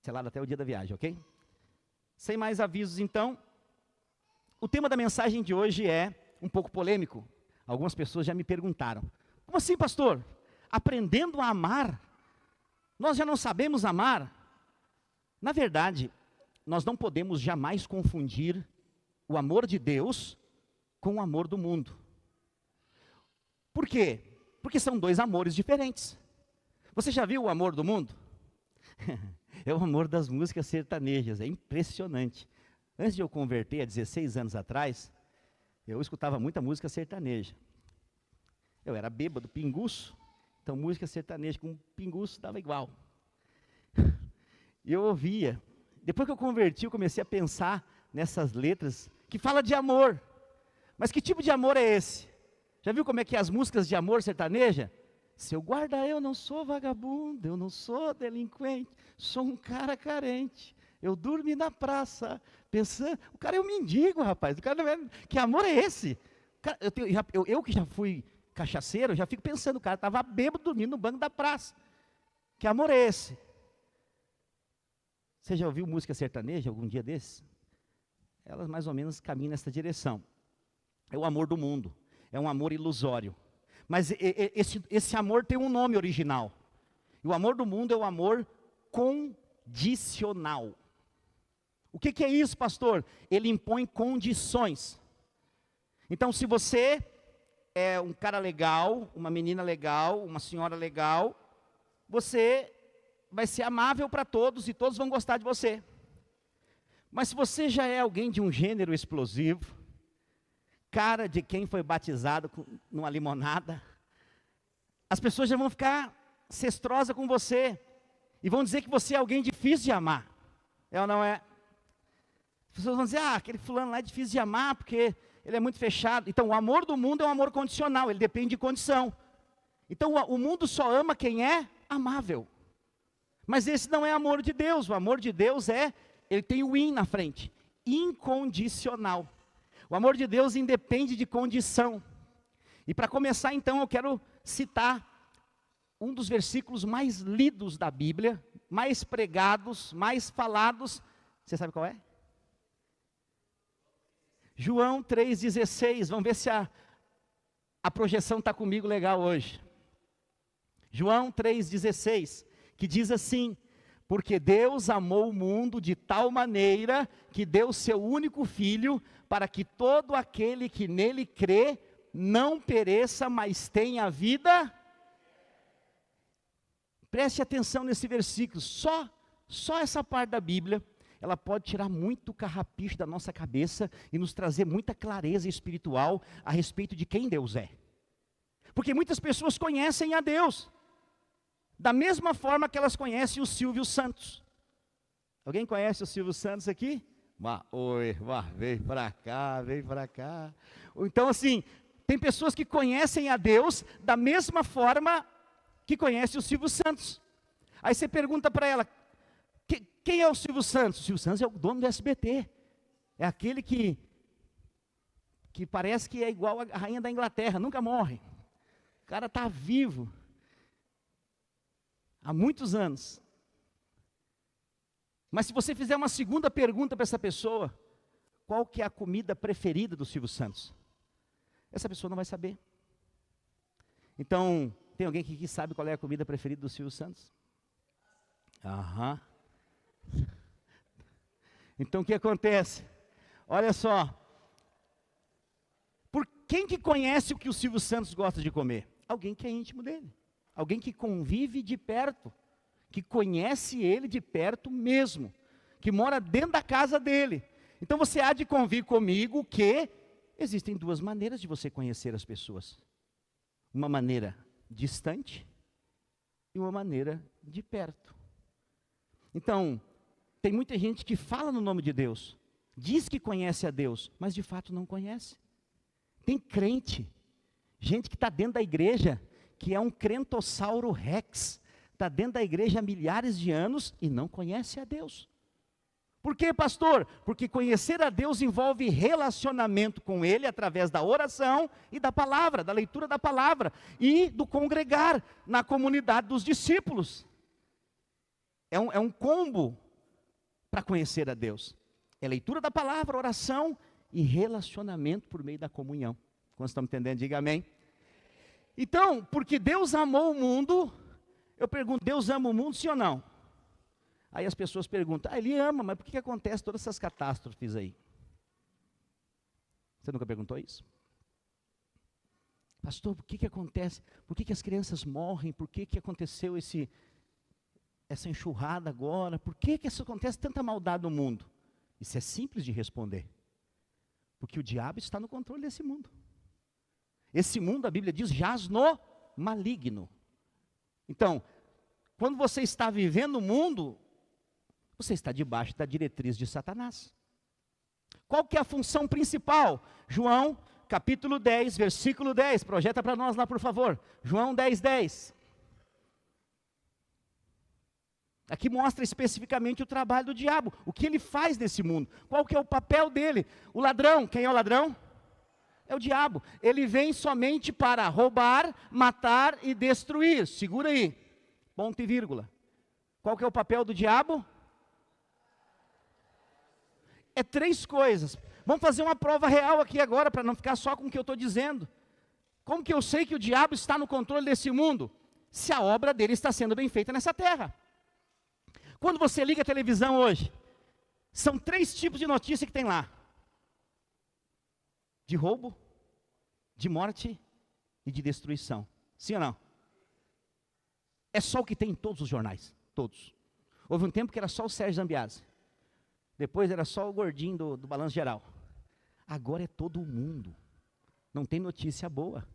Selado até o dia da viagem, ok? Sem mais avisos, então, o tema da mensagem de hoje é um pouco polêmico. Algumas pessoas já me perguntaram, como assim, pastor? Aprendendo a amar? Nós já não sabemos amar? Na verdade, nós não podemos jamais confundir o amor de Deus com o amor do mundo. Por quê? Porque são dois amores diferentes. Você já viu o amor do mundo? É o amor das músicas sertanejas, é impressionante. Antes de eu converter, há 16 anos atrás, eu escutava muita música sertaneja. Eu era bêbado, pinguço, então música sertaneja com pinguço dava igual. E eu ouvia. Depois que eu converti, eu comecei a pensar nessas letras que fala de amor. Mas que tipo de amor é esse? Já viu como é que é as músicas de amor sertaneja? Seu guarda, eu não sou vagabundo, eu não sou delinquente, sou um cara carente. Eu dormi na praça, pensando, o cara é um mendigo, rapaz. O cara não é, que amor é esse? Cara, eu que já fui cachaceiro, já fico pensando, o cara estava bêbado dormindo no banco da praça. Que amor é esse? Você já ouviu música sertaneja algum dia desses? Elas mais ou menos caminham nessa direção. É o amor do mundo, é um amor ilusório. Mas esse amor tem um nome original. E o amor do mundo é o amor condicional. O que é isso, pastor? Ele impõe condições. Então, se você é um cara legal, uma menina legal, uma senhora legal, você vai ser amável para todos e todos vão gostar de você. Mas se você já é alguém de um gênero explosivo, cara de quem foi batizado numa limonada, as pessoas já vão ficar cestrosas com você e vão dizer que você é alguém difícil de amar. É ou não é? As pessoas vão dizer, aquele fulano lá é difícil de amar porque ele é muito fechado. Então, o amor do mundo é um amor condicional, ele depende de condição. Então, o mundo só ama quem é amável. Mas esse não é amor de Deus. O amor de Deus ele tem o in na frente, incondicional. O amor de Deus independe de condição. E para começar, então, eu quero citar um dos versículos mais lidos da Bíblia, mais pregados, mais falados. Você sabe qual é? João 3,16. Vamos ver se a projeção está comigo legal hoje. João 3,16, que diz assim: porque Deus amou o mundo de tal maneira que deu seu único filho, para que todo aquele que nele crê não pereça, mas tenha vida. Preste atenção nesse versículo, só essa parte da Bíblia, ela pode tirar muito carrapicho da nossa cabeça e nos trazer muita clareza espiritual a respeito de quem Deus é. Porque muitas pessoas conhecem a Deus, da mesma forma que elas conhecem o Silvio Santos. Alguém conhece o Silvio Santos aqui? Vem para cá. Então assim, tem pessoas que conhecem a Deus da mesma forma que conhecem o Silvio Santos. Aí você pergunta para ela, quem é o Silvio Santos? O Silvio Santos é o dono do SBT. É aquele que parece que é igual a rainha da Inglaterra, nunca morre. O cara está vivo há muitos anos. Mas se você fizer uma segunda pergunta para essa pessoa, qual que é a comida preferida do Silvio Santos? Essa pessoa não vai saber. Então, tem alguém aqui que sabe qual é a comida preferida do Silvio Santos? Aham. Então o que acontece? Olha só. Por quem que conhece o que o Silvio Santos gosta de comer? Alguém que é íntimo dele. Alguém que convive de perto, que conhece ele de perto mesmo, que mora dentro da casa dele. Então você há de convir comigo que existem duas maneiras de você conhecer as pessoas. Uma maneira distante e uma maneira de perto. Então, tem muita gente que fala no nome de Deus, diz que conhece a Deus, mas de fato não conhece. Tem crente, gente que está dentro da igreja, que é um crentossauro rex, está dentro da igreja há milhares de anos e não conhece a Deus. Por quê, pastor? Porque conhecer a Deus envolve relacionamento com Ele através da oração e da palavra, da leitura da palavra e do congregar na comunidade dos discípulos. É um combo para conhecer a Deus? É leitura da palavra, oração e relacionamento por meio da comunhão. Quando estão me entendendo, diga amém. Então, porque Deus amou o mundo, eu pergunto, Deus ama o mundo, sim ou não? Aí as pessoas perguntam, Ele ama, mas por que acontece todas essas catástrofes aí? Você nunca perguntou isso? Pastor, por que acontece? Por que as crianças morrem? Por que aconteceu essa enxurrada agora? Por que isso acontece tanta maldade no mundo? Isso é simples de responder. Porque o diabo está no controle desse mundo. Esse mundo, a Bíblia diz, jaz no maligno. Então, quando você está vivendo o mundo, você está debaixo da diretriz de Satanás. Qual que é a função principal? João, capítulo 10, versículo 10. Projeta para nós lá, por favor. João 10, 10. Aqui mostra especificamente o trabalho do diabo. O que ele faz nesse mundo. Qual que é o papel dele? O ladrão, quem é o ladrão? É o diabo. Ele vem somente para roubar, matar e destruir. Segura aí. Ponto e vírgula. Qual que é o papel do diabo? É 3 coisas. Vamos fazer uma prova real aqui agora, para não ficar só com o que eu estou dizendo. Como que eu sei que o diabo está no controle desse mundo? Se a obra dele está sendo bem feita nessa terra. Quando você liga a televisão hoje, são 3 tipos de notícia que tem lá. De roubo, de morte e de destruição. Sim ou não? É só o que tem em todos os jornais, todos. Houve um tempo que era só o Sérgio Zambiase. Depois era só o gordinho do Balanço Geral. Agora é todo mundo. Não tem notícia boa.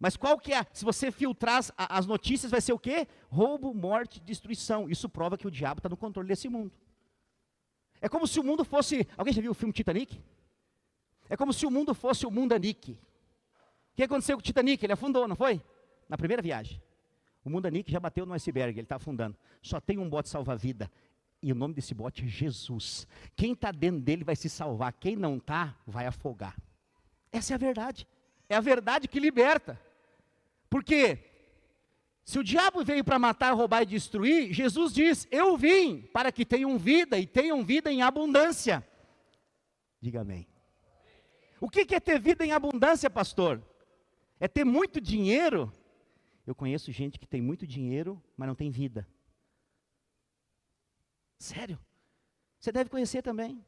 Mas qual que é? Se você filtrar as notícias, vai ser o quê? Roubo, morte, destruição. Isso prova que o diabo está no controle desse mundo. É como se o mundo fosse... Alguém já viu o filme Titanic? É como se o mundo fosse o Mundanique. O que aconteceu com o Titanic? Ele afundou, não foi? Na primeira viagem. O Mundanique já bateu no iceberg, ele está afundando. Só tem um bote salva-vida. E o nome desse bote é Jesus. Quem está dentro dele vai se salvar. Quem não está, vai afogar. Essa é a verdade. É a verdade que liberta. Porque se o diabo veio para matar, roubar e destruir, Jesus diz, eu vim para que tenham vida e tenham vida em abundância. Diga amém. O que é ter vida em abundância, pastor? É ter muito dinheiro? Eu conheço gente que tem muito dinheiro, mas não tem vida. Sério? Você deve conhecer também.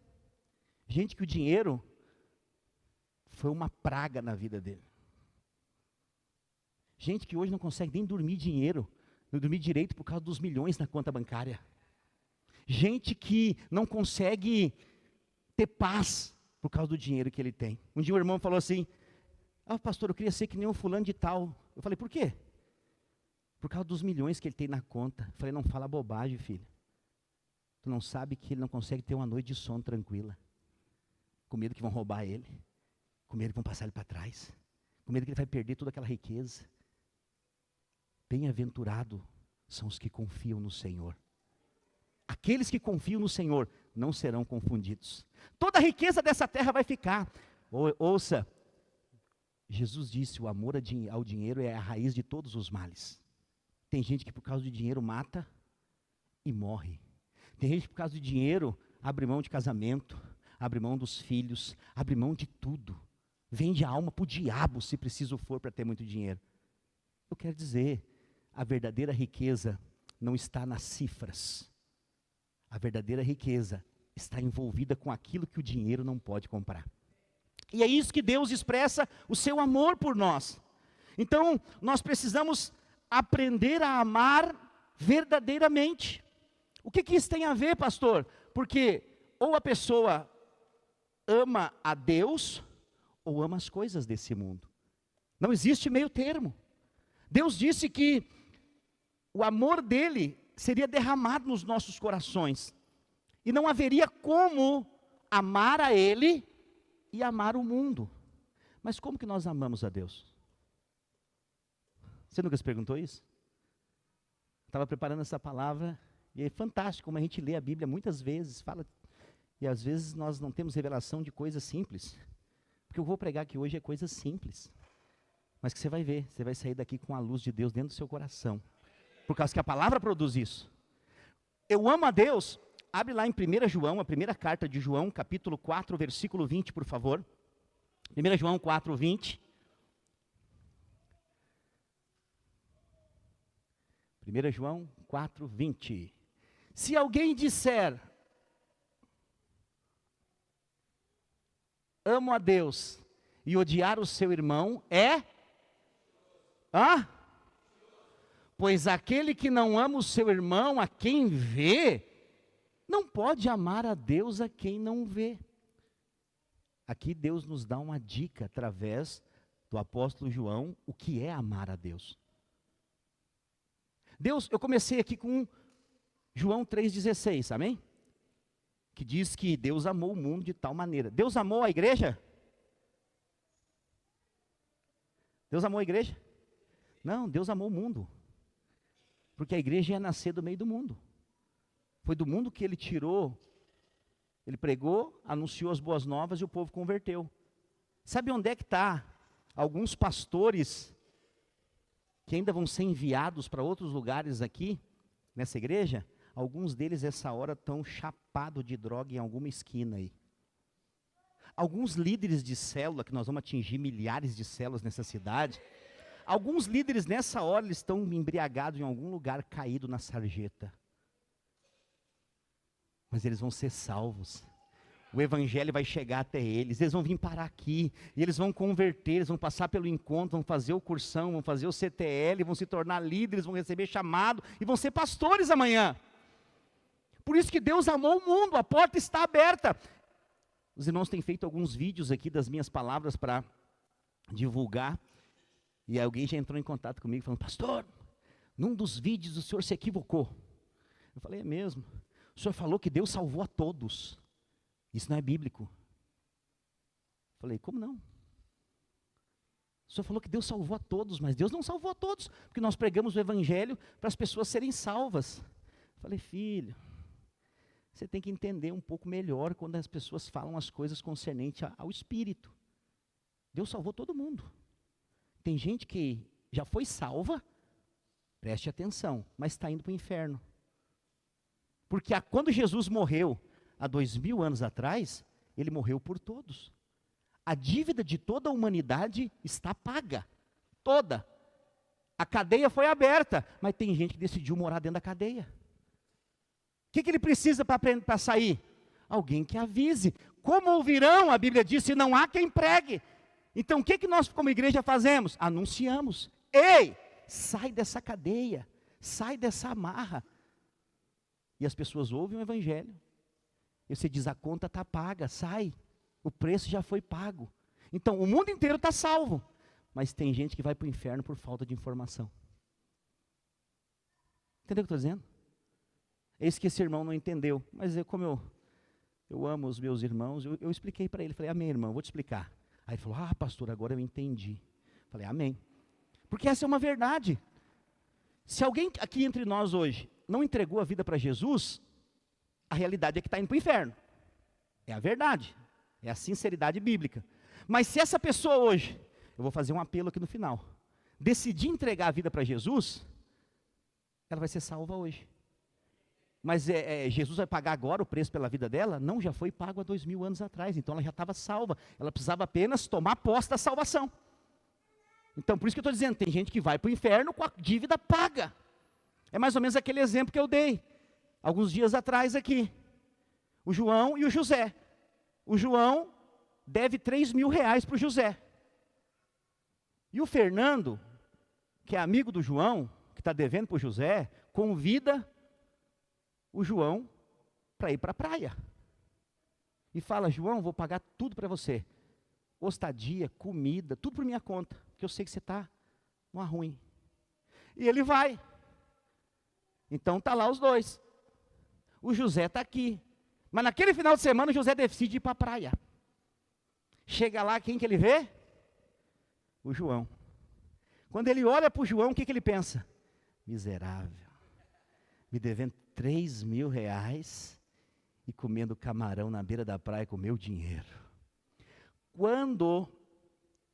Gente que o dinheiro foi uma praga na vida dele. Gente que hoje não consegue nem dormir direito por causa dos milhões na conta bancária. Gente que não consegue ter paz por causa do dinheiro que ele tem. Um dia um irmão falou assim, pastor, eu queria ser que nem um fulano de tal. Eu falei, por quê? Por causa dos milhões que ele tem na conta. Eu falei, não fala bobagem, filho. Tu não sabe que ele não consegue ter uma noite de sono tranquila. Com medo que vão roubar ele. Com medo que vão passar ele para trás. Com medo que ele vai perder toda aquela riqueza. Bem-aventurado são os que confiam no Senhor. Aqueles que confiam no Senhor não serão confundidos. Toda a riqueza dessa terra vai ficar. Ouça, Jesus disse, o amor ao dinheiro é a raiz de todos os males. Tem gente que por causa do dinheiro mata e morre. Tem gente que por causa do dinheiro abre mão de casamento, abre mão dos filhos, abre mão de tudo. Vende a alma para o diabo, se preciso for, para ter muito dinheiro. Eu quero dizer, a verdadeira riqueza não está nas cifras. A verdadeira riqueza está envolvida com aquilo que o dinheiro não pode comprar. E é isso que Deus expressa o seu amor por nós. Então, nós precisamos aprender a amar verdadeiramente. O que isso tem a ver, pastor? Porque ou a pessoa ama a Deus, ou ama as coisas desse mundo. Não existe meio termo. Deus disse que o amor dele seria derramado nos nossos corações. E não haveria como amar a ele e amar o mundo. Mas como que nós amamos a Deus? Você nunca se perguntou isso? Estava preparando essa palavra e é fantástico como a gente lê a Bíblia muitas vezes, fala, e às vezes nós não temos revelação de coisas simples. Porque eu vou pregar aqui hoje é coisa simples. Mas que você vai ver, você vai sair daqui com a luz de Deus dentro do seu coração. Por causa que a palavra produz isso. Eu amo a Deus abre lá em 1 João, a primeira carta de João, capítulo 4, versículo 20, por favor. 1 João 4, 20. 1 João 4, 20. Se alguém disser, amo a Deus, e odiar o seu irmão, pois aquele que não ama o seu irmão, a quem vê, não pode amar a Deus a quem não vê. Aqui Deus nos dá uma dica, através do apóstolo João, o que é amar a Deus. Eu comecei aqui com João 3,16, amém? Que diz que Deus amou o mundo de tal maneira. Deus amou a igreja? Deus amou a igreja? Não, Deus amou o mundo. Porque a igreja ia nascer do meio do mundo. Foi do mundo que ele tirou, ele pregou, anunciou as boas novas e o povo converteu. Sabe onde é que está alguns pastores que ainda vão ser enviados para outros lugares aqui, nessa igreja? Alguns deles, essa hora, estão chapados de droga em alguma esquina aí. Alguns líderes de célula, que nós vamos atingir milhares de células nessa cidade, alguns líderes nessa hora, eles estão embriagados em algum lugar caído na sarjeta. Mas eles vão ser salvos. O evangelho vai chegar até eles, eles vão vir parar aqui, e eles vão converter, eles vão passar pelo encontro, vão fazer o cursão, vão fazer o CTL, vão se tornar líderes, vão receber chamado, e vão ser pastores amanhã. Por isso que Deus amou o mundo, a porta está aberta. Os irmãos têm feito alguns vídeos aqui das minhas palavras para divulgar, e alguém já entrou em contato comigo, falando, pastor, num dos vídeos o senhor se equivocou. Eu falei, é mesmo? O senhor falou que Deus salvou a todos. Isso não é bíblico. Falei, como não? O senhor falou que Deus salvou a todos, mas Deus não salvou a todos, porque nós pregamos o evangelho para as pessoas serem salvas. Falei, filho, você tem que entender um pouco melhor quando as pessoas falam as coisas concernentes ao Espírito. Deus salvou todo mundo. Tem gente que já foi salva, preste atenção, mas está indo para o inferno. Porque quando Jesus morreu, há 2000 anos atrás, ele morreu por todos. A dívida de toda a humanidade está paga, toda. A cadeia foi aberta, mas tem gente que decidiu morar dentro da cadeia. O que ele precisa para sair? Alguém que avise. Como ouvirão, a Bíblia diz, se não há quem pregue. Então o que nós como igreja fazemos? Anunciamos. Ei, sai dessa cadeia, sai dessa amarra. E as pessoas ouvem o evangelho. E você diz, a conta está paga, sai. O preço já foi pago. Então, o mundo inteiro está salvo. Mas tem gente que vai para o inferno por falta de informação. Entendeu o que eu estou dizendo? É isso que esse irmão não entendeu. Mas como eu amo os meus irmãos, eu expliquei para ele. Falei, amém, irmão, vou te explicar. Aí ele falou, pastor, agora eu entendi. Falei, amém. Porque essa é uma verdade. Se alguém aqui entre nós hoje não entregou a vida para Jesus, a realidade é que está indo para o inferno. É a verdade. É a sinceridade bíblica. Mas se essa pessoa hoje, eu vou fazer um apelo aqui no final, decidir entregar a vida para Jesus, ela vai ser salva hoje. Mas Jesus vai pagar agora o preço pela vida dela? Não, já foi pago há 2000 anos atrás, então ela já estava salva. Ela precisava apenas tomar posse da salvação. Então, por isso que eu estou dizendo, tem gente que vai para o inferno com a dívida paga. É mais ou menos aquele exemplo que eu dei, alguns dias atrás aqui. O João e o José. O João deve 3.000 reais para o José. E o Fernando, que é amigo do João, que está devendo para o José, convida o João para ir para a praia. E fala, João, vou pagar tudo para você. Estadia, comida, tudo por minha conta, porque eu sei que você está numa ruim. E ele vai. Então está lá os dois. O José está aqui. Mas naquele final de semana o José decide ir para a praia. Chega lá, quem que ele vê? O João. Quando ele olha para o João, o que ele pensa? Miserável. Me devendo 3.000 reais e comendo camarão na beira da praia com o meu dinheiro. Quando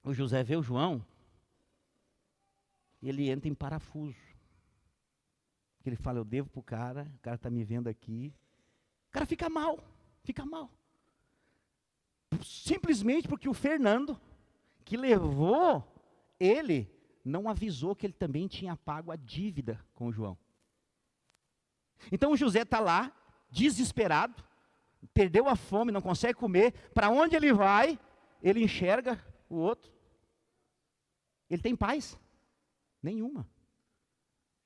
o José vê o João, ele entra em parafuso. Ele fala, eu devo para o cara está me vendo aqui, cara fica mal, fica mal. Simplesmente porque o Fernando, que levou ele, não avisou que ele também tinha pago a dívida com o João. Então o José está lá, desesperado, perdeu a fome, não consegue comer. Para onde ele vai, ele enxerga o outro. Ele tem paz? Nenhuma.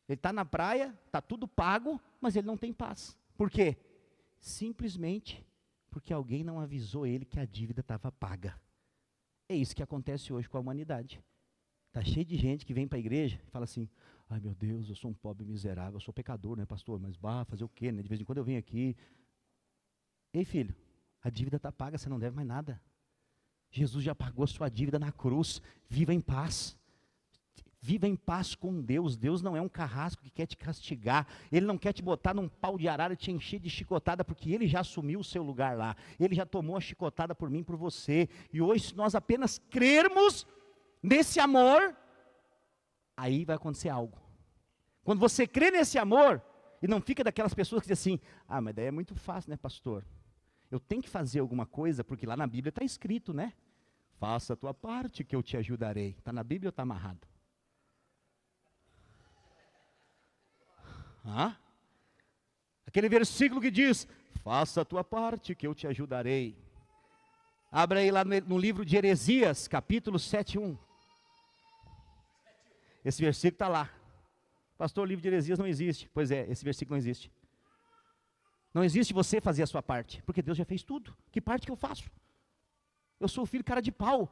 Ele está na praia, está tudo pago, mas ele não tem paz. Por quê? Simplesmente porque alguém não avisou ele que a dívida estava paga. É isso que acontece hoje com a humanidade. Está cheio de gente que vem para a igreja e fala assim, ai meu Deus, eu sou um pobre miserável, eu sou pecador, né pastor? Mas fazer o quê, né? De vez em quando eu venho aqui. Ei filho, a dívida está paga, você não deve mais nada. Jesus já pagou a sua dívida na cruz, viva em paz. Viva em paz com Deus. Deus não é um carrasco que quer te castigar. Ele não quer te botar num pau de arara e te encher de chicotada, porque Ele já assumiu o seu lugar lá. Ele já tomou a chicotada por mim, por você. E hoje, se nós apenas crermos nesse amor, aí vai acontecer algo. Quando você crê nesse amor, e não fica daquelas pessoas que dizem assim, mas daí é muito fácil, né pastor? Eu tenho que fazer alguma coisa, porque lá na Bíblia está escrito, né? Faça a tua parte que eu te ajudarei. Está na Bíblia ou está amarrado? Aquele versículo que diz, faça a tua parte que eu te ajudarei. Abra aí lá no livro de Heresias, capítulo 7:1. Esse versículo está lá. Pastor, o livro de Heresias não existe. Pois é, esse versículo não existe. Não existe você fazer a sua parte, porque Deus já fez tudo. Que parte que eu faço? Eu sou o filho cara de pau,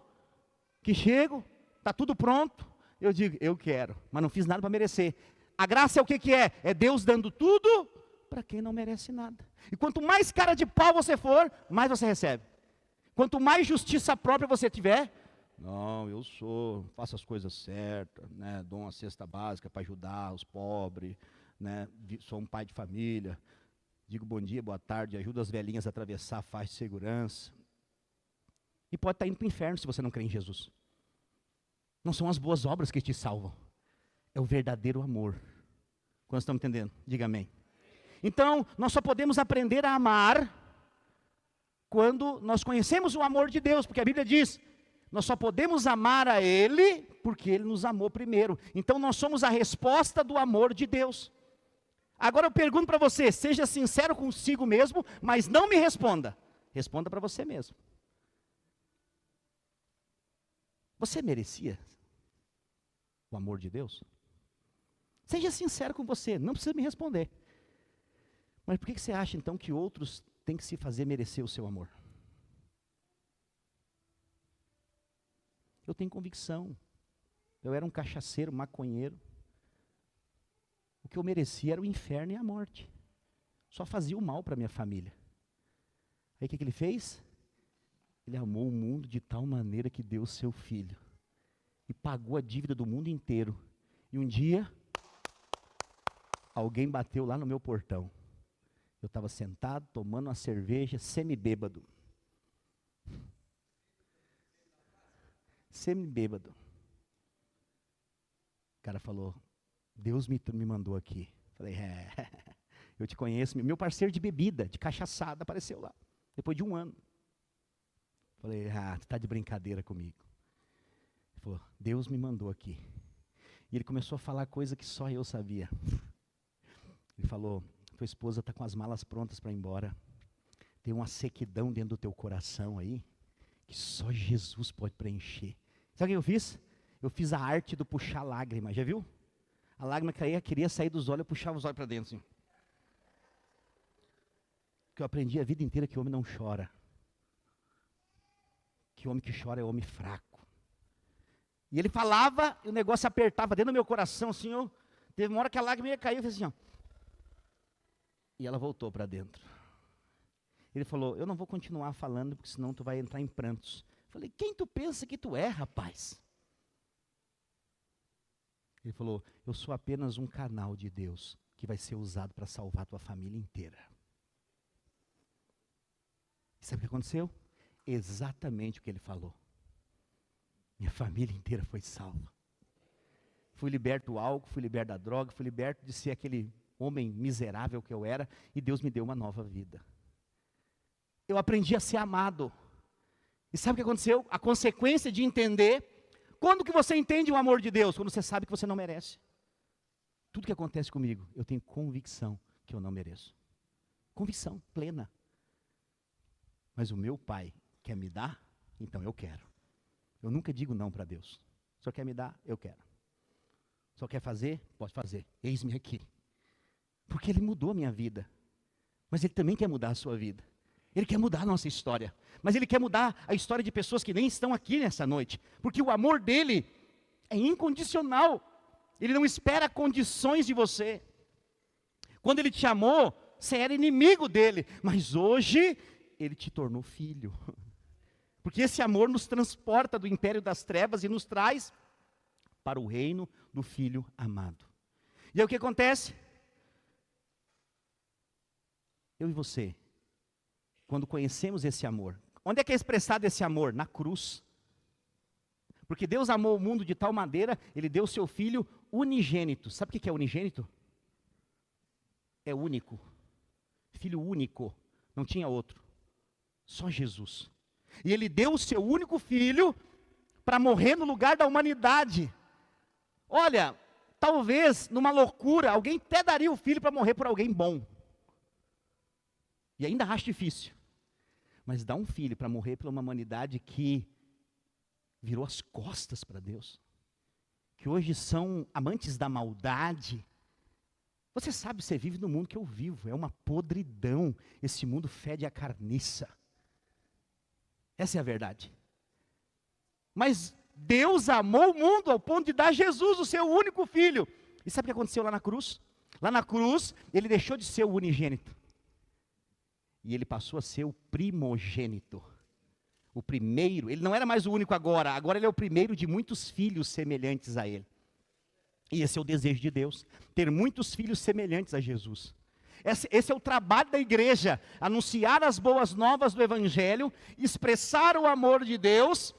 que chego, está tudo pronto, eu digo, eu quero, mas não fiz nada para merecer. A graça é o que é? É Deus dando tudo para quem não merece nada. E quanto mais cara de pau você for, mais você recebe. Quanto mais justiça própria você tiver, não, eu faço as coisas certas, né, dou uma cesta básica para ajudar os pobres, né, sou um pai de família, digo bom dia, boa tarde, ajudo as velhinhas a atravessar a faixa de segurança. E pode estar indo para o inferno se você não crê em Jesus. Não são as boas obras que te salvam. É o verdadeiro amor. Quando estamos entendendo? Diga amém. Então, nós só podemos aprender a amar quando nós conhecemos o amor de Deus. Porque a Bíblia diz, nós só podemos amar a Ele porque Ele nos amou primeiro. Então, nós somos a resposta do amor de Deus. Agora eu pergunto para você, seja sincero consigo mesmo, mas não me responda. Responda para você mesmo. Você merecia o amor de Deus? Seja sincero com você, não precisa me responder. Mas por que você acha então que outros têm que se fazer merecer o seu amor? Eu tenho convicção. Eu era um cachaceiro, maconheiro. O que eu merecia era o inferno e a morte. Só fazia o mal para minha família. Aí o que ele fez? Ele amou o mundo de tal maneira que deu o seu filho. E pagou a dívida do mundo inteiro. E um dia, alguém bateu lá no meu portão. Eu estava sentado, tomando uma cerveja, semi-bêbado. Semi-bêbado. O cara falou, Deus me mandou aqui. Falei, eu te conheço. Meu parceiro de bebida, de cachaçada, apareceu lá. Depois de um ano. Falei, tu está de brincadeira comigo. Ele falou, Deus me mandou aqui. E ele começou a falar coisa que só eu sabia. Ele falou, tua esposa está com as malas prontas para ir embora. Tem uma sequidão dentro do teu coração aí, que só Jesus pode preencher. Sabe o que eu fiz? Eu fiz a arte do puxar lágrima, já viu? A lágrima caía, queria sair dos olhos, eu puxava os olhos para dentro assim. Que eu aprendi a vida inteira que o homem não chora. Que o homem que chora é o homem fraco. E ele falava, e o negócio apertava dentro do meu coração, assim, teve uma hora que a lágrima ia cair, eu fiz assim, E ela voltou para dentro. Ele falou, eu não vou continuar falando, porque senão tu vai entrar em prantos. Eu falei, quem tu pensa que tu é, rapaz? Ele falou, eu sou apenas um canal de Deus, que vai ser usado para salvar tua família inteira. E sabe o que aconteceu? Exatamente o que ele falou. Minha família inteira foi salva. Fui liberto do álcool, fui liberto da droga, fui liberto de ser aquele homem miserável que eu era, e Deus me deu uma nova vida. eu aprendi a ser amado. E sabe o que aconteceu? A consequência de entender. Quando que você entende o amor de Deus? Quando você sabe que você não merece. Tudo que acontece comigo, eu tenho convicção que eu não mereço. Convicção plena. Mas o meu Pai quer me dar, então eu quero. Eu nunca digo não para Deus. Só quer me dar, eu quero. Só quer fazer? Pode fazer. Eis-me aqui. Porque Ele mudou a minha vida. Mas Ele também quer mudar a sua vida. Ele quer mudar a nossa história. Mas Ele quer mudar a história de pessoas que nem estão aqui nessa noite. Porque o amor dEle é incondicional. Ele não espera condições de você. Quando Ele te amou, você era inimigo dEle. Mas hoje, Ele te tornou filho. Porque esse amor nos transporta do império das trevas e nos traz para o reino do Filho amado. E aí o que acontece? Eu e você, quando conhecemos esse amor, onde é que é expressado esse amor? Na cruz. Porque Deus amou o mundo de tal maneira, Ele deu o seu Filho unigênito. Sabe o que é unigênito? É único. Filho único. Não tinha outro. Só Jesus. E Ele deu o seu único Filho para morrer no lugar da humanidade. Olha, talvez numa loucura, alguém até daria o Filho para morrer por alguém bom. E ainda acho difícil. Mas dá um filho para morrer pela uma humanidade que virou as costas para Deus. Que hoje são amantes da maldade. Você sabe, você vive no mundo que eu vivo. É uma podridão. Esse mundo fede a carniça. Essa é a verdade. Mas Deus amou o mundo ao ponto de dar Jesus, o seu único filho. E sabe o que aconteceu lá na cruz? Lá na cruz, Ele deixou de ser o unigênito. E Ele passou a ser o primogênito. O primeiro. Ele não era mais o único agora. Agora Ele é o primeiro de muitos filhos semelhantes a Ele. E esse é o desejo de Deus. Ter muitos filhos semelhantes a Jesus. Esse é o trabalho da igreja. Anunciar as boas novas do Evangelho. Expressar o amor de Deus.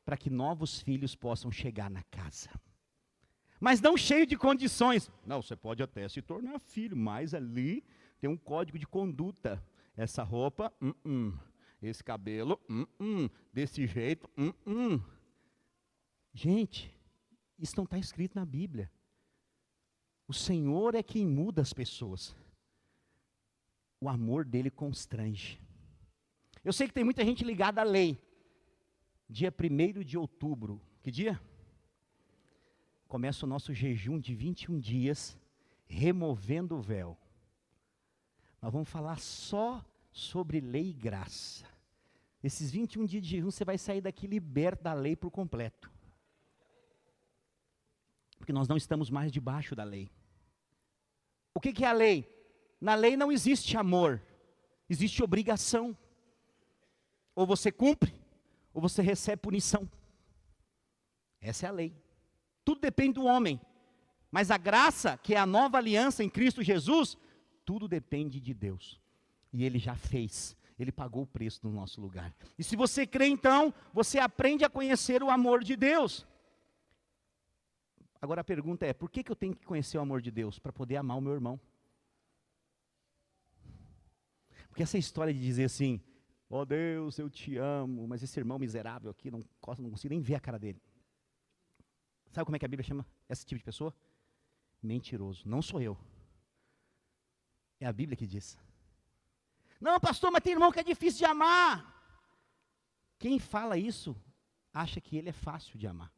Para que novos filhos possam chegar na casa. Mas não cheio de condições. Não, você pode até se tornar filho. Mas ali tem um código de conduta. Essa roupa, esse cabelo, desse jeito, Gente, isso não está escrito na Bíblia. O Senhor é quem muda as pessoas. O amor dele constrange. Eu sei que tem muita gente ligada à lei. Dia 1º de outubro, que dia? Começa o nosso jejum de 21 dias, removendo o véu. Nós vamos falar só sobre lei e graça. Esses 21 dias de jejum, você vai sair daqui liberto da lei por completo. Porque nós não estamos mais debaixo da lei. O que é a lei? Na lei não existe amor, existe obrigação. Ou você cumpre, ou você recebe punição. Essa é a lei. Tudo depende do homem. Mas a graça, que é a nova aliança em Cristo Jesus, tudo depende de Deus. E Ele já fez. Ele pagou o preço no nosso lugar. E se você crê então, você aprende a conhecer o amor de Deus. Agora a pergunta é, por que eu tenho que conhecer o amor de Deus? Para poder amar o meu irmão. Porque essa história de dizer assim, ó Deus, eu te amo, mas esse irmão miserável aqui, não consigo nem ver a cara dele. Sabe como é que a Bíblia chama esse tipo de pessoa? Mentiroso. Não sou eu. É a Bíblia que diz. Não, pastor, mas tem irmão que é difícil de amar. Quem fala isso, acha que ele é fácil de amar.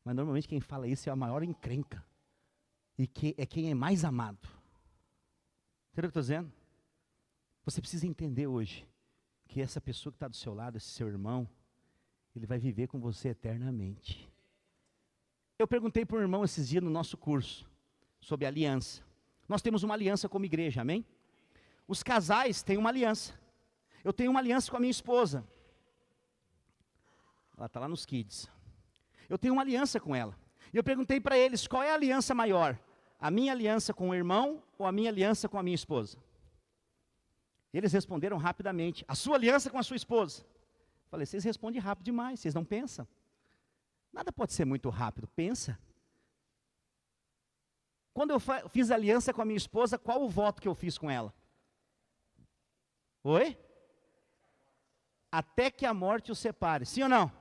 Mas normalmente quem fala isso é a maior encrenca. E que é quem é mais amado. Entendeu o que eu estou dizendo? Você precisa entender hoje que essa pessoa que está do seu lado, esse seu irmão, ele vai viver com você eternamente. Eu perguntei para um irmão esses dias no nosso curso, sobre aliança. Nós temos uma aliança como igreja, amém? Os casais têm uma aliança. Eu tenho uma aliança com a minha esposa. Ela está lá nos kids. Eu tenho uma aliança com ela. E eu perguntei para eles, qual é a aliança maior? A minha aliança com o irmão ou a minha aliança com a minha esposa? Eles responderam rapidamente, a sua aliança com a sua esposa. Falei, vocês respondem rápido demais, vocês não pensam? Nada pode ser muito rápido, pensa. Quando eu fiz aliança com a minha esposa, qual o voto que eu fiz com ela? Oi? até que a morte os separe. Sim ou não?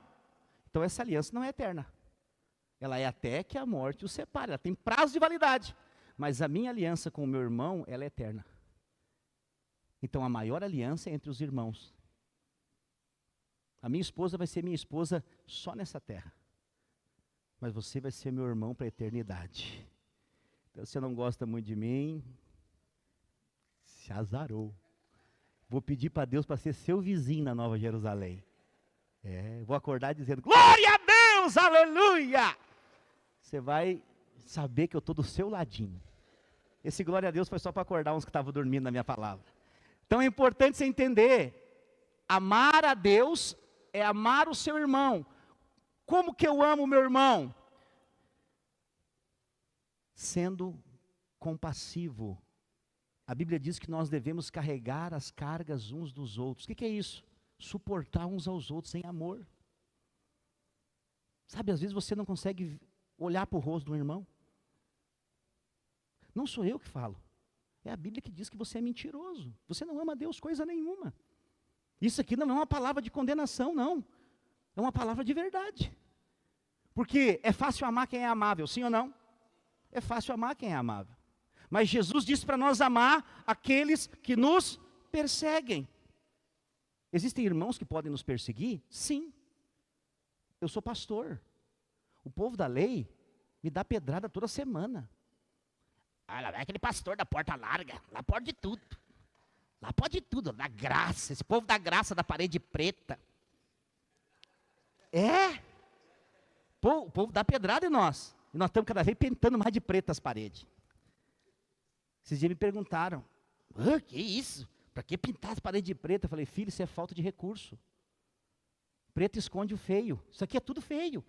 Então essa aliança não é eterna. Ela é até que a morte os separe. Ela tem prazo de validade. Mas a minha aliança com o meu irmão, ela é eterna. Então a maior aliança é entre os irmãos. A minha esposa vai ser minha esposa só nessa terra. Mas você vai ser meu irmão para a eternidade. Então você não gosta muito de mim, se azarou. Vou pedir para Deus para ser seu vizinho na Nova Jerusalém. Vou acordar dizendo, glória a Deus, aleluia! Você vai saber que eu estou do seu ladinho. Esse glória a Deus foi só para acordar uns que estavam dormindo na minha palavra. Então é importante você entender, amar a Deus é amar o seu irmão. Como que eu amo o meu irmão? Sendo compassivo. A Bíblia diz que nós devemos carregar as cargas uns dos outros. O que é isso? Suportar uns aos outros em amor. Sabe, às vezes você não consegue olhar para o rosto do irmão. Não sou eu que falo. É a Bíblia que diz que você é mentiroso. Você não ama a Deus coisa nenhuma. Isso aqui não é uma palavra de condenação, não. É uma palavra de verdade. Porque é fácil amar quem é amável, sim ou não? É fácil amar quem é amável. Mas Jesus disse para nós amar aqueles que nos perseguem. Existem irmãos que podem nos perseguir? Sim. Eu sou pastor. O povo da lei me dá pedrada toda semana. Olha, é aquele pastor da porta larga, lá pode de tudo. Lá pode de tudo, da graça, esse povo da graça da parede preta. O povo dá pedrada em nós. E nós estamos cada vez pintando mais de preto as paredes. Esses dias me perguntaram, que isso? Para que pintar as paredes de preto? Eu falei, filho, isso é falta de recurso. Preto esconde o feio. Isso aqui é tudo feio.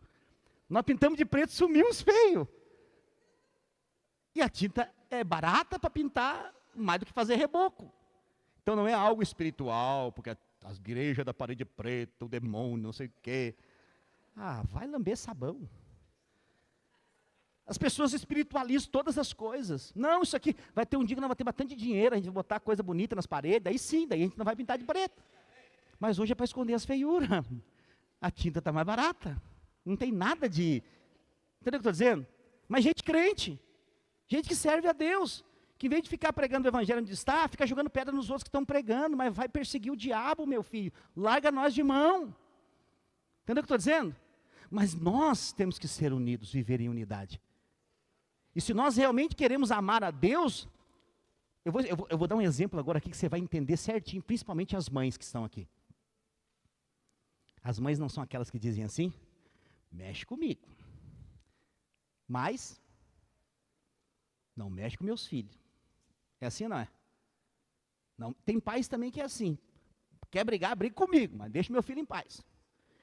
Nós pintamos de preto, sumiu os feios. E a tinta é barata para pintar mais do que fazer reboco. Então não é algo espiritual, porque as igrejas da parede preta, o demônio, não sei o quê. Vai lamber sabão. As pessoas espiritualizam todas as coisas. Não, isso aqui, vai ter um dia que nós vamos ter bastante dinheiro, a gente vai botar coisa bonita nas paredes, daí sim, daí a gente não vai pintar de preto. Mas hoje é para esconder as feiuras. A tinta está mais barata. Não tem nada de... Entendeu o que eu estou dizendo? Mas gente crente, gente que serve a Deus, que em vez de ficar pregando o evangelho onde está, fica jogando pedra nos outros que estão pregando, mas vai perseguir o diabo, meu filho. Larga nós de mão. Entendeu o que eu estou dizendo? Mas nós temos que ser unidos, viver em unidade. E se nós realmente queremos amar a Deus, eu vou dar um exemplo agora aqui que você vai entender certinho, principalmente as mães que estão aqui. As mães não são aquelas que dizem assim, mexe comigo, mas não mexe com meus filhos. É assim ou não é? Não, tem pais também que é assim, quer brigar, briga comigo, mas deixa meu filho em paz.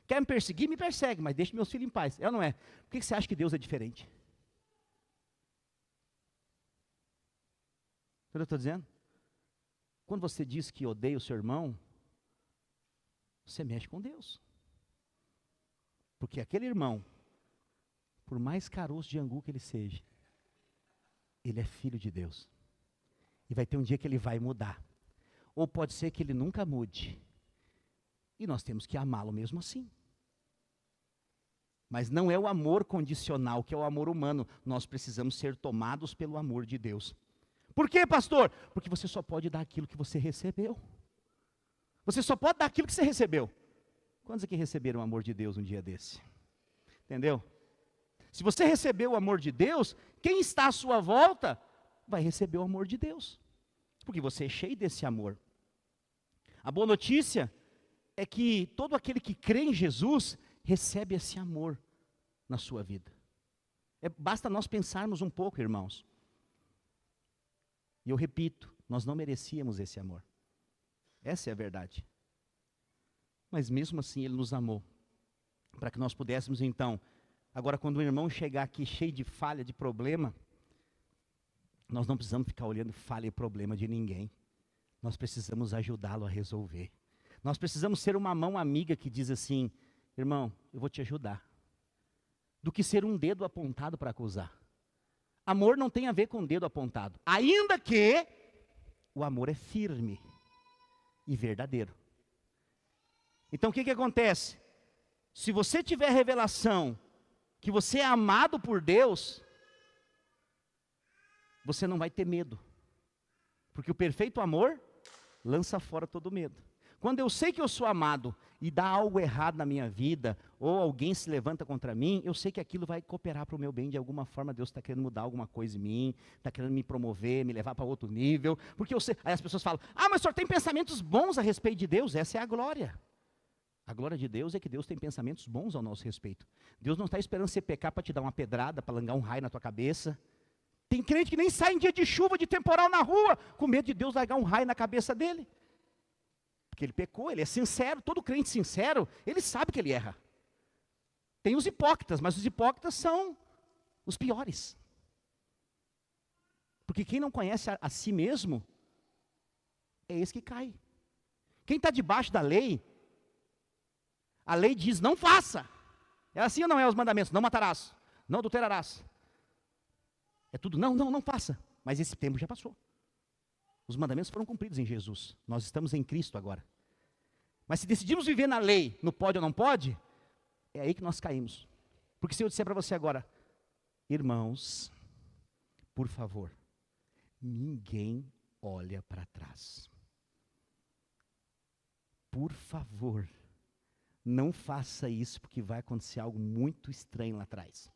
Quer me perseguir, me persegue, mas deixa meus filhos em paz. É ou não é? Por que você acha que Deus é diferente? O que eu estou dizendo? Quando você diz que odeia o seu irmão, você mexe com Deus. Porque aquele irmão, por mais caroço de angu que ele seja, ele é filho de Deus. E vai ter um dia que ele vai mudar. Ou pode ser que ele nunca mude. E nós temos que amá-lo mesmo assim. Mas não é o amor condicional, que é o amor humano. Nós precisamos ser tomados pelo amor de Deus. Por quê, pastor? Porque você só pode dar aquilo que você recebeu. Você só pode dar aquilo que você recebeu. Quantos aqui receberam o amor de Deus um dia desse? Entendeu? Se você recebeu o amor de Deus, quem está à sua volta vai receber o amor de Deus. Porque você é cheio desse amor. A boa notícia é que todo aquele que crê em Jesus recebe esse amor na sua vida. Basta nós pensarmos um pouco, irmãos. E eu repito, nós não merecíamos esse amor. Essa é a verdade. Mas mesmo assim Ele nos amou. Para que nós pudéssemos então, agora quando um irmão chegar aqui cheio de falha, de problema, nós não precisamos ficar olhando falha e problema de ninguém. Nós precisamos ajudá-lo a resolver. Nós precisamos ser uma mão amiga que diz assim, irmão, eu vou te ajudar. Do que ser um dedo apontado para acusar. Amor não tem a ver com dedo apontado. Ainda que o amor é firme e verdadeiro. Então o que acontece? Se você tiver revelação que você é amado por Deus, você não vai ter medo. Porque o perfeito amor lança fora todo medo. Quando eu sei que eu sou amado e dá algo errado na minha vida, ou alguém se levanta contra mim, eu sei que aquilo vai cooperar para o meu bem. De alguma forma Deus está querendo mudar alguma coisa em mim, está querendo me promover, me levar para outro nível. Porque eu sei, aí as pessoas falam, mas o senhor tem pensamentos bons a respeito de Deus. Essa é a glória. A glória de Deus é que Deus tem pensamentos bons ao nosso respeito. Deus não está esperando você pecar para te dar uma pedrada, para langar um raio na tua cabeça. Tem crente que nem sai em dia de chuva, de temporal na rua, com medo de Deus largar um raio na cabeça dele. Porque ele pecou, ele é sincero. Todo crente sincero, ele sabe que ele erra. Tem os hipócritas, mas os hipócritas são os piores. Porque quem não conhece a si mesmo, é esse que cai. Quem está debaixo da lei, a lei diz, não faça. É assim ou não é os mandamentos? Não matarás, não adulterarás. É tudo, não faça. Mas esse tempo já passou. Os mandamentos foram cumpridos em Jesus. Nós estamos em Cristo agora. Mas se decidimos viver na lei, no pode ou não pode, é aí que nós caímos. Porque se eu disser para você agora, irmãos, por favor, ninguém olha para trás. Por favor, não faça isso, porque vai acontecer algo muito estranho lá atrás.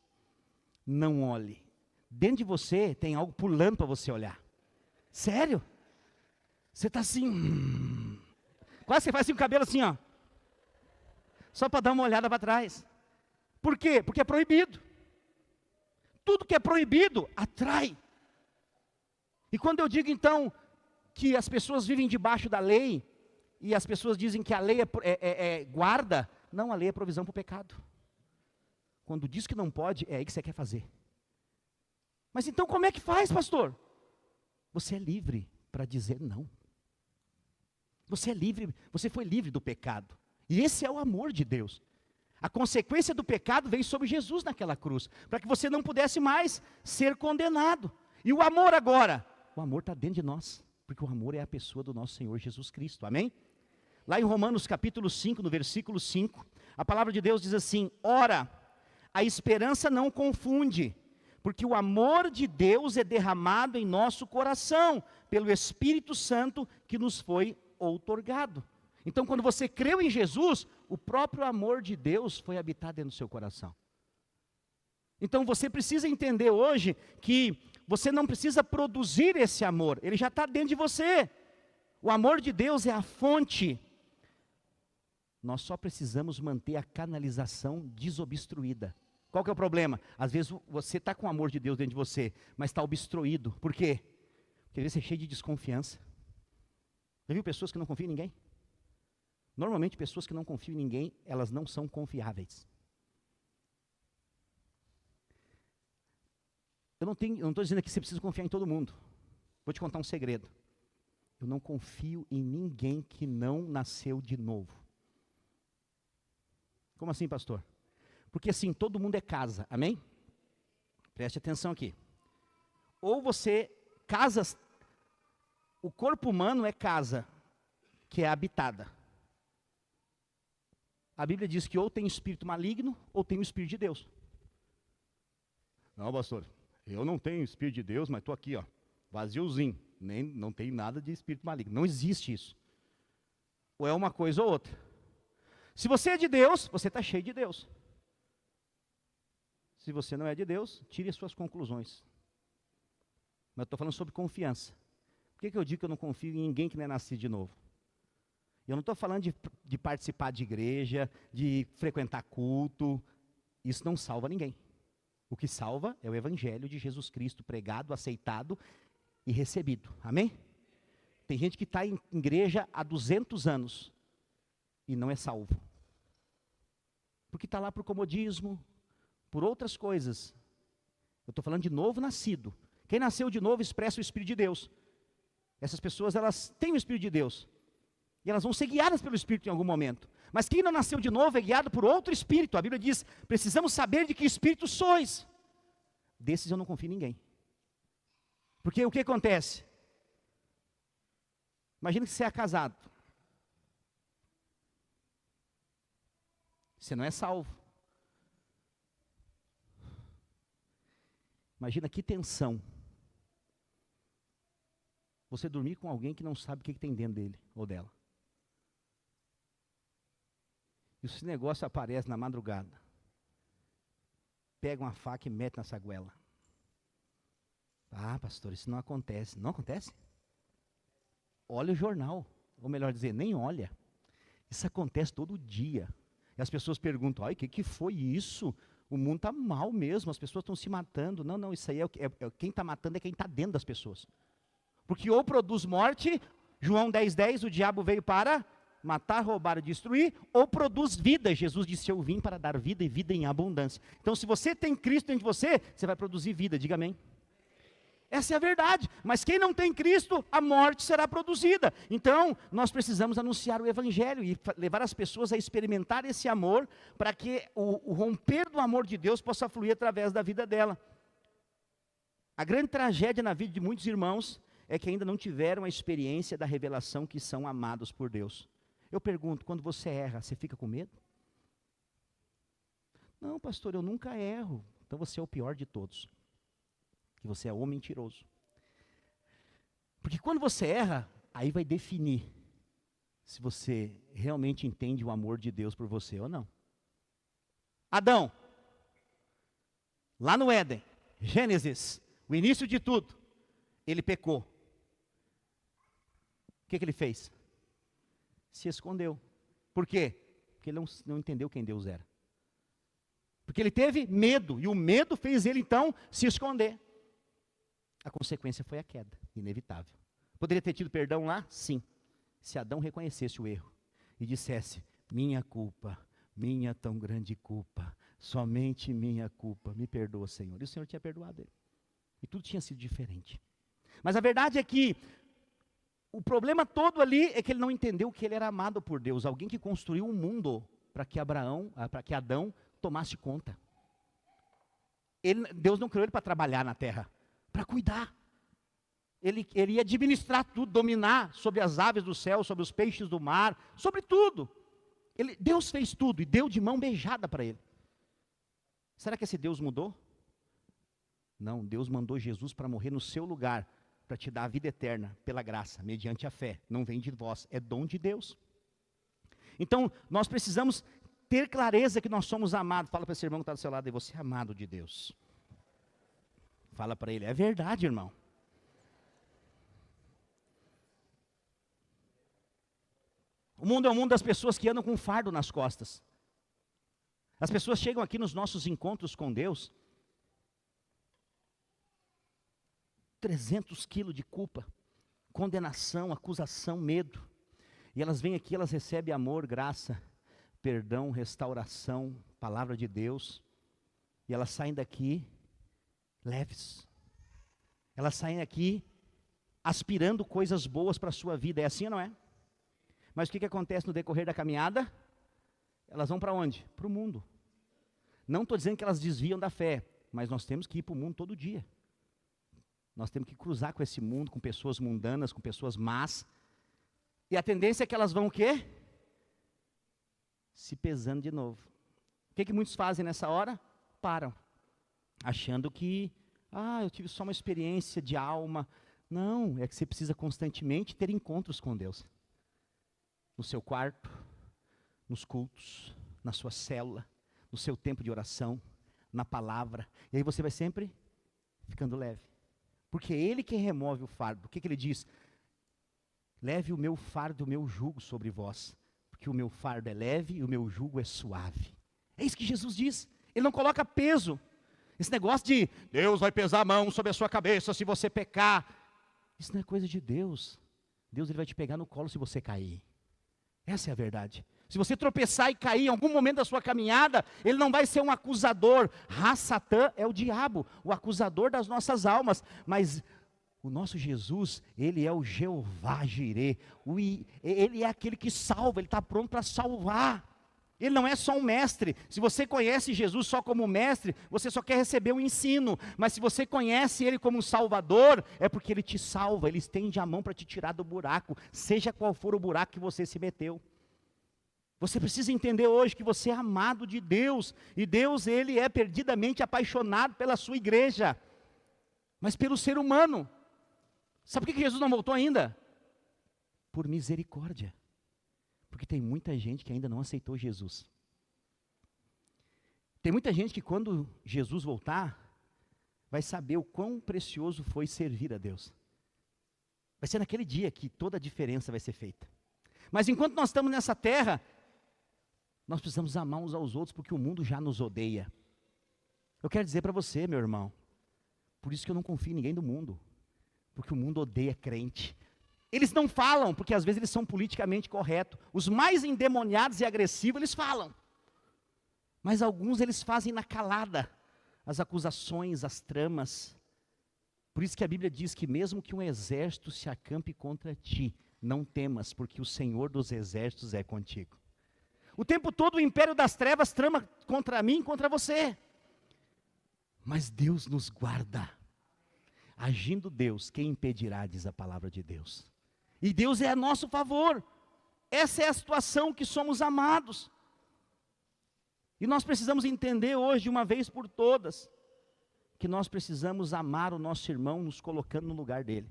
Não olhe. Dentro de você tem algo pulando para você olhar. Sério? Você está assim, quase você faz assim com o cabelo assim, ó. Só para dar uma olhada para trás. Por quê? Porque é proibido. Tudo que é proibido atrai. E quando eu digo então que as pessoas vivem debaixo da lei, e as pessoas dizem que a lei é guarda, não, a lei é provisão para o pecado. Quando diz que não pode, é aí que você quer fazer. Mas então como é que faz, pastor? Você é livre para dizer não. Você é livre, você foi livre do pecado. E esse é o amor de Deus. A consequência do pecado veio sobre Jesus naquela cruz, para que você não pudesse mais ser condenado. E o amor agora? O amor está dentro de nós, porque o amor é a pessoa do nosso Senhor Jesus Cristo, amém? Lá em Romanos capítulo 5, no versículo 5, a palavra de Deus diz assim, ora, a esperança não confunde, porque o amor de Deus é derramado em nosso coração, pelo Espírito Santo que nos foi outorgado. Então, quando você creu em Jesus, o próprio amor de Deus foi habitar dentro do seu coração. Então, você precisa entender hoje que você não precisa produzir esse amor, ele já está dentro de você. O amor de Deus é a fonte. Nós só precisamos manter a canalização desobstruída. Qual que é o problema? Às vezes você está com o amor de Deus dentro de você, mas está obstruído. Por quê? Porque às vezes você é cheio de desconfiança. Já viu pessoas que não confiam em ninguém? Normalmente pessoas que não confiam em ninguém, elas não são confiáveis. Eu não estou dizendo aqui que você precisa confiar em todo mundo. Vou te contar um segredo. Eu não confio em ninguém que não nasceu de novo. Como assim, pastor? Porque assim, todo mundo é casa, amém? Preste atenção aqui. Ou você casa, o corpo humano é casa, que é habitada. A Bíblia diz que ou tem espírito maligno, ou tem o espírito de Deus. Não, pastor, eu não tenho espírito de Deus, mas estou aqui, ó, vaziozinho. Não tem nada de espírito maligno. Não existe isso. Ou é uma coisa ou outra. Se você é de Deus, você está cheio de Deus. Se você não é de Deus, tire as suas conclusões. Mas eu estou falando sobre confiança. Por que eu digo que eu não confio em ninguém que não é nascido de novo? Eu não estou falando de participar de igreja, de frequentar culto. Isso não salva ninguém. O que salva é o Evangelho de Jesus Cristo pregado, aceitado e recebido. Amém? Tem gente que está em igreja há 200 anos e não é salvo. Porque está lá por comodismo, por outras coisas. Eu estou falando de novo nascido. Quem nasceu de novo expressa o Espírito de Deus. Essas pessoas, elas têm o Espírito de Deus. E elas vão ser guiadas pelo Espírito em algum momento. Mas quem não nasceu de novo é guiado por outro Espírito. A Bíblia diz, precisamos saber de que Espírito sois. Desses eu não confio em ninguém. Porque o que acontece? Imagina que você é casado. Você não é salvo. Imagina que tensão. Você dormir com alguém que não sabe o que tem dentro dele ou dela. E esse negócio aparece na madrugada. Pega uma faca e mete na saguela. Ah, pastor, isso não acontece. Não acontece? Olha o jornal. Ou melhor dizer, nem olha. Isso acontece todo dia. E as pessoas perguntam, o que foi isso? O mundo está mal mesmo, as pessoas estão se matando. Não, isso aí quem está matando é quem está dentro das pessoas. Porque ou produz morte, João 10:10, o diabo veio para matar, roubar e destruir, ou produz vida. Jesus disse, eu vim para dar vida e vida em abundância. Então se você tem Cristo dentro de você, você vai produzir vida, diga amém. Essa é a verdade, mas quem não tem Cristo, a morte será produzida. Então, nós precisamos anunciar o Evangelho e levar as pessoas a experimentar esse amor, para que o romper do amor de Deus possa fluir através da vida dela. A grande tragédia na vida de muitos irmãos é que ainda não tiveram a experiência da revelação que são amados por Deus. Eu pergunto, quando você erra, você fica com medo? Não, pastor, eu nunca erro. Então você é o pior de todos. Que você é o mentiroso. Porque quando você erra, aí vai definir se você realmente entende o amor de Deus por você ou não. Adão, lá no Éden, Gênesis, o início de tudo, ele pecou. O que ele fez? Se escondeu. Por quê? Porque ele não entendeu quem Deus era. Porque ele teve medo, e o medo fez ele então se esconder. A consequência foi a queda, inevitável. Poderia ter tido perdão lá? Sim. Se Adão reconhecesse o erro e dissesse, minha culpa, minha tão grande culpa, somente minha culpa, me perdoa, Senhor. E o Senhor tinha perdoado ele. E tudo tinha sido diferente. Mas a verdade é que o problema todo ali é que ele não entendeu que ele era amado por Deus. Alguém que construiu um mundo para que Adão tomasse conta. Deus não criou ele para trabalhar na terra, para cuidar. Ele ia administrar tudo, dominar sobre as aves do céu, sobre os peixes do mar, sobre tudo. Deus fez tudo e deu de mão beijada para ele. Será que esse Deus mudou? Não, Deus mandou Jesus para morrer no seu lugar, para te dar a vida eterna, pela graça, mediante a fé. Não vem de vós, é dom de Deus. Então, nós precisamos ter clareza que nós somos amados. Fala para esse irmão que está do seu lado, e você é amado de Deus. Fala para ele, é verdade, irmão. O mundo é o mundo das pessoas que andam com um fardo nas costas. As pessoas chegam aqui nos nossos encontros com Deus, 300 quilos de culpa, condenação, acusação, medo. E elas vêm aqui, elas recebem amor, graça, perdão, restauração, palavra de Deus. E elas saem daqui leves. Elas saem aqui aspirando coisas boas para a sua vida. É assim ou não é? Mas o que acontece no decorrer da caminhada? Elas vão para onde? Para o mundo. Não estou dizendo que elas desviam da fé, mas nós temos que ir para o mundo todo dia. Nós temos que cruzar com esse mundo, com pessoas mundanas, com pessoas más. E a tendência é que elas vão o quê? Se pesando de novo. O que muitos fazem nessa hora? Param. Achando que, eu tive só uma experiência de alma. Não, é que você precisa constantemente ter encontros com Deus. No seu quarto, nos cultos, na sua célula, no seu tempo de oração, na palavra. E aí você vai sempre ficando leve. Porque é Ele quem remove o fardo. O que Ele diz? Leve o meu fardo e o meu jugo sobre vós. Porque o meu fardo é leve e o meu jugo é suave. É isso que Jesus diz. Ele não coloca peso. Esse negócio de Deus vai pesar a mão sobre a sua cabeça se você pecar. Isso não é coisa de Deus. Deus ele vai te pegar no colo se você cair. Essa é a verdade. Se você tropeçar e cair em algum momento da sua caminhada, ele não vai ser um acusador. Satã é o diabo, o acusador das nossas almas. Mas o nosso Jesus, ele é o Jeová Jirê. Ele é aquele que salva, ele está pronto para salvar. Ele não é só um mestre. Se você conhece Jesus só como mestre, você só quer receber um ensino. Mas se você conhece Ele como um salvador, é porque Ele te salva. Ele estende a mão para te tirar do buraco, seja qual for o buraco que você se meteu. Você precisa entender hoje que você é amado de Deus, e Deus, Ele é perdidamente apaixonado pela sua igreja, mas pelo ser humano. Sabe por que Jesus não voltou ainda? Por misericórdia. Porque tem muita gente que ainda não aceitou Jesus. Tem muita gente que quando Jesus voltar, vai saber o quão precioso foi servir a Deus. Vai ser naquele dia que toda a diferença vai ser feita. Mas enquanto nós estamos nessa terra, nós precisamos amar uns aos outros, porque o mundo já nos odeia. Eu quero dizer para você, meu irmão, por isso que eu não confio em ninguém do mundo, porque o mundo odeia crente. Eles não falam, porque às vezes eles são politicamente corretos. Os mais endemoniados e agressivos, eles falam. Mas alguns eles fazem na calada, as acusações, as tramas. Por isso que a Bíblia diz que mesmo que um exército se acampe contra ti, não temas, porque o Senhor dos exércitos é contigo. O tempo todo o império das trevas trama contra mim e contra você. Mas Deus nos guarda. Agindo Deus, quem impedirá, diz a palavra de Deus. E Deus é a nosso favor. Essa é a situação que somos amados. E nós precisamos entender hoje, de uma vez por todas, que nós precisamos amar o nosso irmão, nos colocando no lugar dele.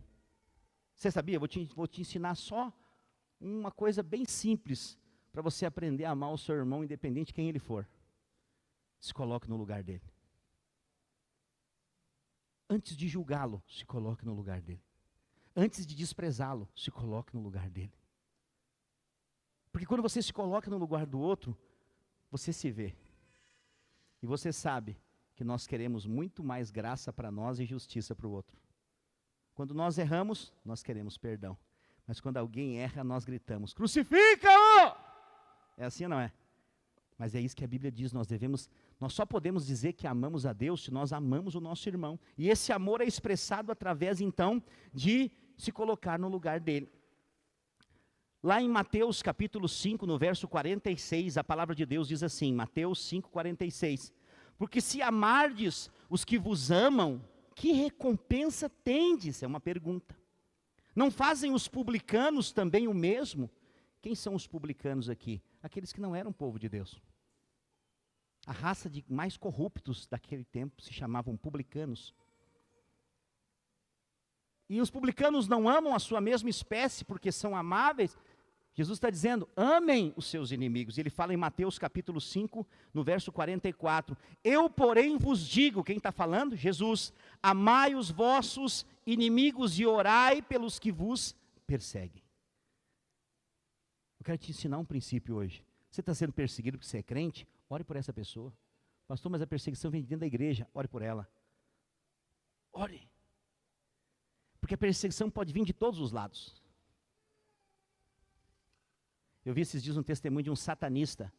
Você sabia? Vou te ensinar só uma coisa bem simples, para você aprender a amar o seu irmão, independente de quem ele for. Se coloque no lugar dele. Antes de julgá-lo, se coloque no lugar dele. Antes de desprezá-lo, se coloque no lugar dele. Porque quando você se coloca no lugar do outro, você se vê. E você sabe que nós queremos muito mais graça para nós e justiça para o outro. Quando nós erramos, nós queremos perdão. Mas quando alguém erra, nós gritamos, crucifica-o! É assim ou não é? Mas é isso que a Bíblia diz, nós só podemos dizer que amamos a Deus se nós amamos o nosso irmão. E esse amor é expressado através, então, de se colocar no lugar dele. Lá em Mateus capítulo 5, no verso 46, a palavra de Deus diz assim, Mateus 5, 46. Porque se amardes os que vos amam, que recompensa tendes? É uma pergunta. Não fazem os publicanos também o mesmo? Quem são os publicanos aqui? Aqueles que não eram povo de Deus. A raça de mais corruptos daquele tempo se chamavam publicanos. E os publicanos não amam a sua mesma espécie porque são amáveis. Jesus está dizendo, amem os seus inimigos. Ele fala em Mateus capítulo 5, no verso 44. Eu, porém, vos digo, quem está falando? Jesus. Amai os vossos inimigos e orai pelos que vos perseguem. Eu quero te ensinar um princípio hoje. Você está sendo perseguido porque você é crente? Ore por essa pessoa. Pastor, mas a perseguição vem dentro da igreja. Ore por ela. Ore. Porque a perseguição pode vir de todos os lados. Eu vi esses dias um testemunho de um satanista,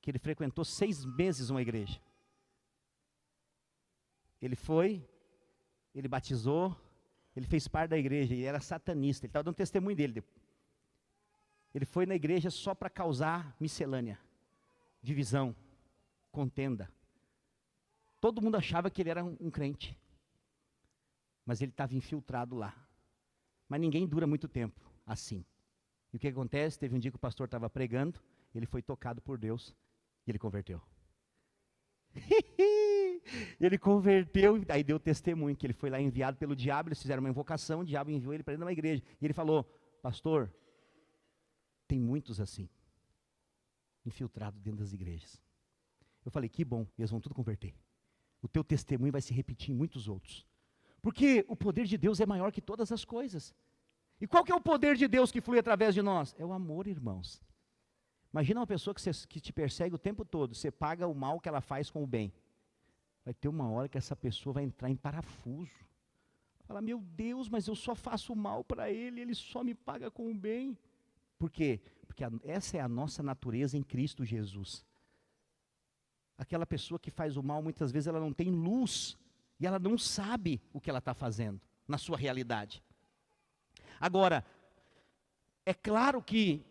que ele frequentou 6 meses uma igreja. Ele foi, ele batizou, ele fez parte da igreja, ele era satanista, ele estava dando testemunho dele. Ele foi na igreja só para causar miscelânea, divisão, contenda. Todo mundo achava que ele era um crente, mas ele estava infiltrado lá. Mas ninguém dura muito tempo assim. E o que acontece? Teve um dia que o pastor estava pregando, ele foi tocado por Deus e ele converteu. Ele converteu, aí deu testemunho que ele foi lá enviado pelo diabo, eles fizeram uma invocação, o diabo enviou ele para dentro de uma igreja. E ele falou, pastor, tem muitos assim, infiltrados dentro das igrejas. Eu falei, que bom, eles vão tudo converter. O teu testemunho vai se repetir em muitos outros. Porque o poder de Deus é maior que todas as coisas. E qual que é o poder de Deus que flui através de nós? É o amor, irmãos. Imagina uma pessoa que te persegue o tempo todo, você paga o mal que ela faz com o bem. Vai ter uma hora que essa pessoa vai entrar em parafuso. Fala, meu Deus, mas eu só faço o mal para ele só me paga com o bem. Por quê? Porque essa é a nossa natureza em Cristo Jesus. Aquela pessoa que faz o mal, muitas vezes ela não tem luz, e ela não sabe o que ela está fazendo, na sua realidade. Agora, é claro que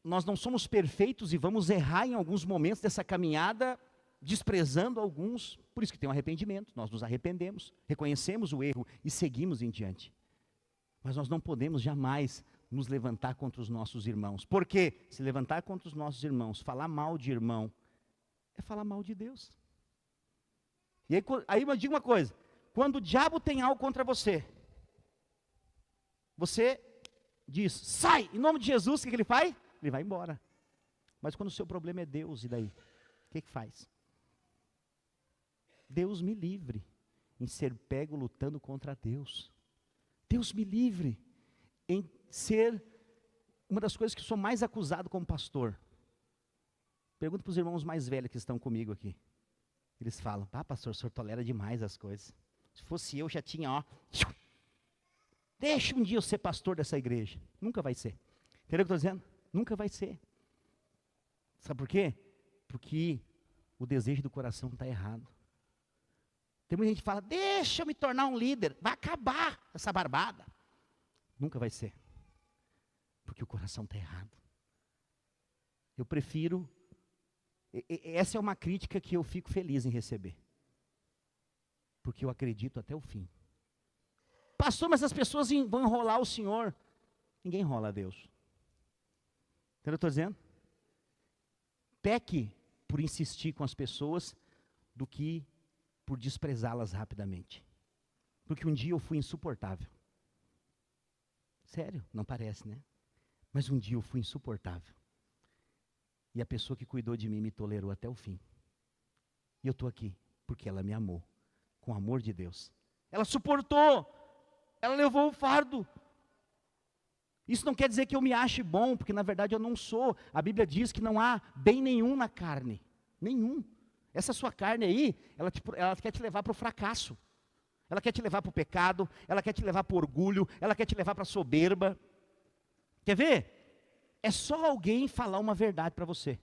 nós não somos perfeitos e vamos errar em alguns momentos dessa caminhada, desprezando alguns, por isso que tem um arrependimento, nós nos arrependemos, reconhecemos o erro e seguimos em diante. Mas nós não podemos jamais nos levantar contra os nossos irmãos. Porque se levantar contra os nossos irmãos, falar mal de irmão, é falar mal de Deus. E aí eu digo uma coisa, quando o diabo tem algo contra você, você diz, sai, em nome de Jesus, o que ele faz? Ele vai embora. Mas quando o seu problema é Deus, e daí? O que faz? Deus me livre em ser pego lutando contra Deus. Deus me livre em ser uma das coisas que sou mais acusado como pastor. Pergunto para os irmãos mais velhos que estão comigo aqui. Eles falam, pastor, o senhor tolera demais as coisas. Se fosse eu, já tinha, deixa um dia eu ser pastor dessa igreja. Nunca vai ser. Entendeu o que eu estou dizendo? Nunca vai ser. Sabe por quê? Porque o desejo do coração está errado. Tem muita gente que fala, deixa eu me tornar um líder, vai acabar essa barbada. Nunca vai ser. Porque o coração está errado. Eu prefiro, essa é uma crítica que eu fico feliz em receber. Porque eu acredito até o fim. Pastor, mas as pessoas vão enrolar o Senhor. Ninguém enrola a Deus. Entendeu o que eu estou dizendo? Peque por insistir com as pessoas do que por desprezá-las rapidamente. Porque um dia eu fui insuportável. Sério, não parece, né? Mas um dia eu fui insuportável. E a pessoa que cuidou de mim me tolerou até o fim. E eu estou aqui, porque ela me amou, com o amor de Deus. Ela suportou, ela levou o fardo. Isso não quer dizer que eu me ache bom, porque na verdade eu não sou. A Bíblia diz que não há bem nenhum na carne. Nenhum. Essa sua carne aí, ela quer te levar para o fracasso. Ela quer te levar para o pecado, ela quer te levar para o orgulho, ela quer te levar para a soberba. Quer ver? É só alguém falar uma verdade para você.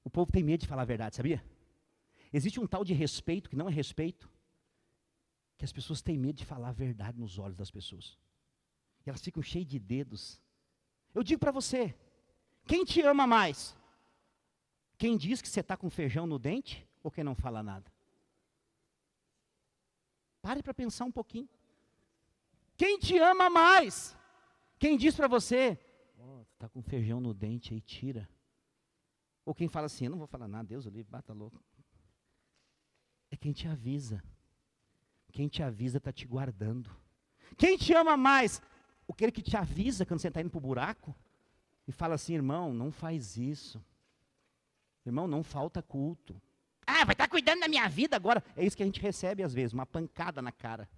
O povo tem medo de falar a verdade, sabia? Existe um tal de respeito, que não é respeito, que as pessoas têm medo de falar a verdade nos olhos das pessoas. E elas ficam cheias de dedos. Eu digo para você, quem te ama mais? Quem diz que você está com feijão no dente ou quem não fala nada? Pare para pensar um pouquinho. Quem te ama mais? Quem diz para você, está com feijão no dente aí, tira. Ou quem fala assim, eu não vou falar nada, Deus o livre, bata louco. É quem te avisa. Quem te avisa está te guardando. Quem te ama mais? Aquele que te avisa quando você está indo para o buraco e fala assim, irmão, não faz isso. Irmão, não falta culto. Vai estar cuidando da minha vida agora. É isso que a gente recebe às vezes, uma pancada na cara.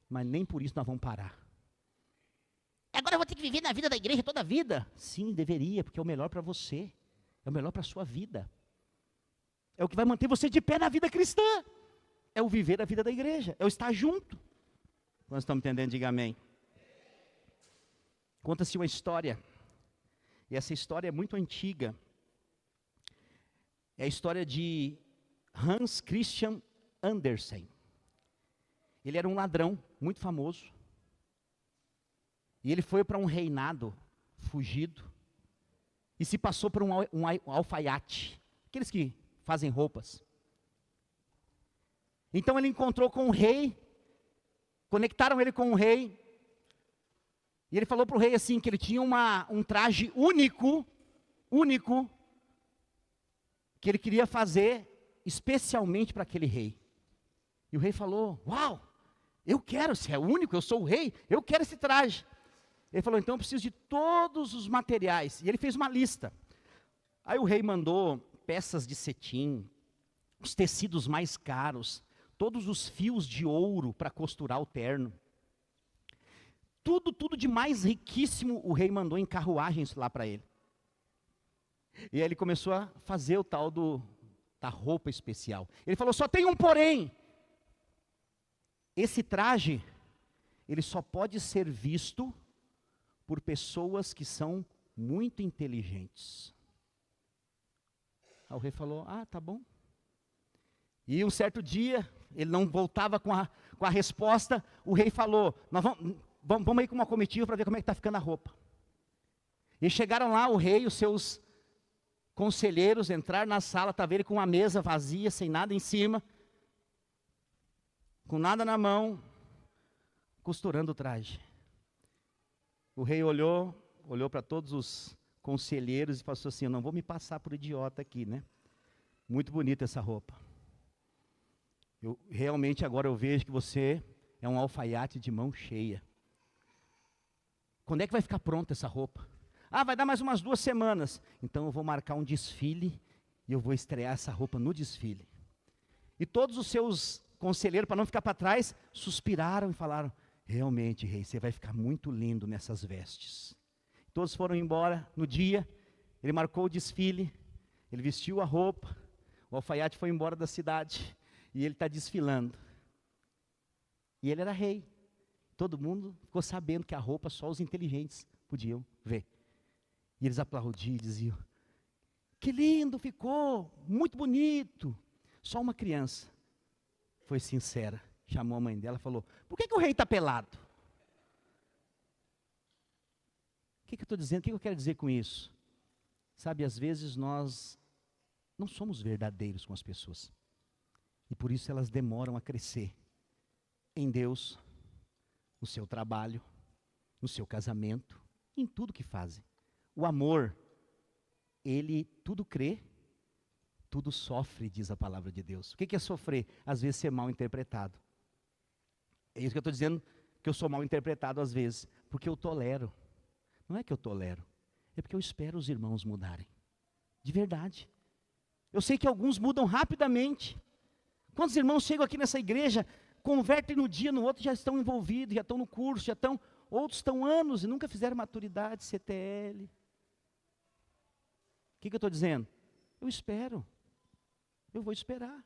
Mas nem por isso nós vamos parar. Agora eu vou ter que viver na vida da igreja toda a vida. Sim, deveria, porque é o melhor para você. É o melhor para a sua vida. É o que vai manter você de pé na vida cristã. É o viver a vida da igreja. É o estar junto. Nós estamos entendendo, diga amém. Conta-se uma história. E essa história é muito antiga. É a história de Hans Christian Andersen. Ele era um ladrão muito famoso. E ele foi para um reinado fugido. E se passou por um alfaiate. Aqueles que fazem roupas. Então ele encontrou com o rei. Conectaram ele com o rei. E ele falou para o rei assim, que ele tinha um traje único, que ele queria fazer especialmente para aquele rei. E o rei falou, uau, eu quero, se é único, eu sou o rei, eu quero esse traje. Ele falou, então eu preciso de todos os materiais. E ele fez uma lista. Aí o rei mandou peças de cetim, os tecidos mais caros, todos os fios de ouro para costurar o terno. Tudo de mais riquíssimo o rei mandou em carruagens lá para ele. E aí ele começou a fazer o tal da roupa especial. Ele falou, só tem um porém. Esse traje, ele só pode ser visto por pessoas que são muito inteligentes. Aí o rei falou, tá bom. E um certo dia, ele não voltava com a resposta, o rei falou, nós vamos aí com uma comitiva para ver como é que está ficando a roupa. E chegaram lá, o rei e os seus conselheiros entraram na sala, estava ele com uma mesa vazia, sem nada em cima, com nada na mão, costurando o traje. O rei olhou para todos os conselheiros e falou assim: eu não vou me passar por idiota aqui, né? Muito bonita essa roupa. Realmente agora eu vejo que você é um alfaiate de mão cheia. Quando é que vai ficar pronta essa roupa? Ah, vai dar mais umas 2 semanas. Então eu vou marcar um desfile e eu vou estrear essa roupa no desfile. E todos os seus conselheiros, para não ficar para trás, suspiraram e falaram: realmente, rei, você vai ficar muito lindo nessas vestes. Todos foram embora. No dia, ele marcou o desfile, ele vestiu a roupa, o alfaiate foi embora da cidade e ele está desfilando. E ele era rei. Todo mundo ficou sabendo que a roupa só os inteligentes podiam ver. E eles aplaudiam e diziam: que lindo ficou, muito bonito. Só uma criança foi sincera, chamou a mãe dela e falou: por que o rei está pelado? O que eu estou dizendo? O que eu quero dizer com isso? Sabe, às vezes nós não somos verdadeiros com as pessoas. E por isso elas demoram a crescer em Deus, no seu trabalho, no seu casamento, em tudo que fazem. O amor, ele tudo crê, tudo sofre, diz a palavra de Deus. O que é sofrer? Às vezes ser mal interpretado. É isso que eu estou dizendo, que eu sou mal interpretado às vezes, porque eu tolero. Não é que eu tolero, é porque eu espero os irmãos mudarem. De verdade. Eu sei que alguns mudam rapidamente. Quantos irmãos chegam aqui nessa igreja, convertem no dia, no outro já estão envolvidos, já estão no curso, outros estão anos e nunca fizeram maturidade, CTL. O que eu estou dizendo? Eu espero. Eu vou esperar.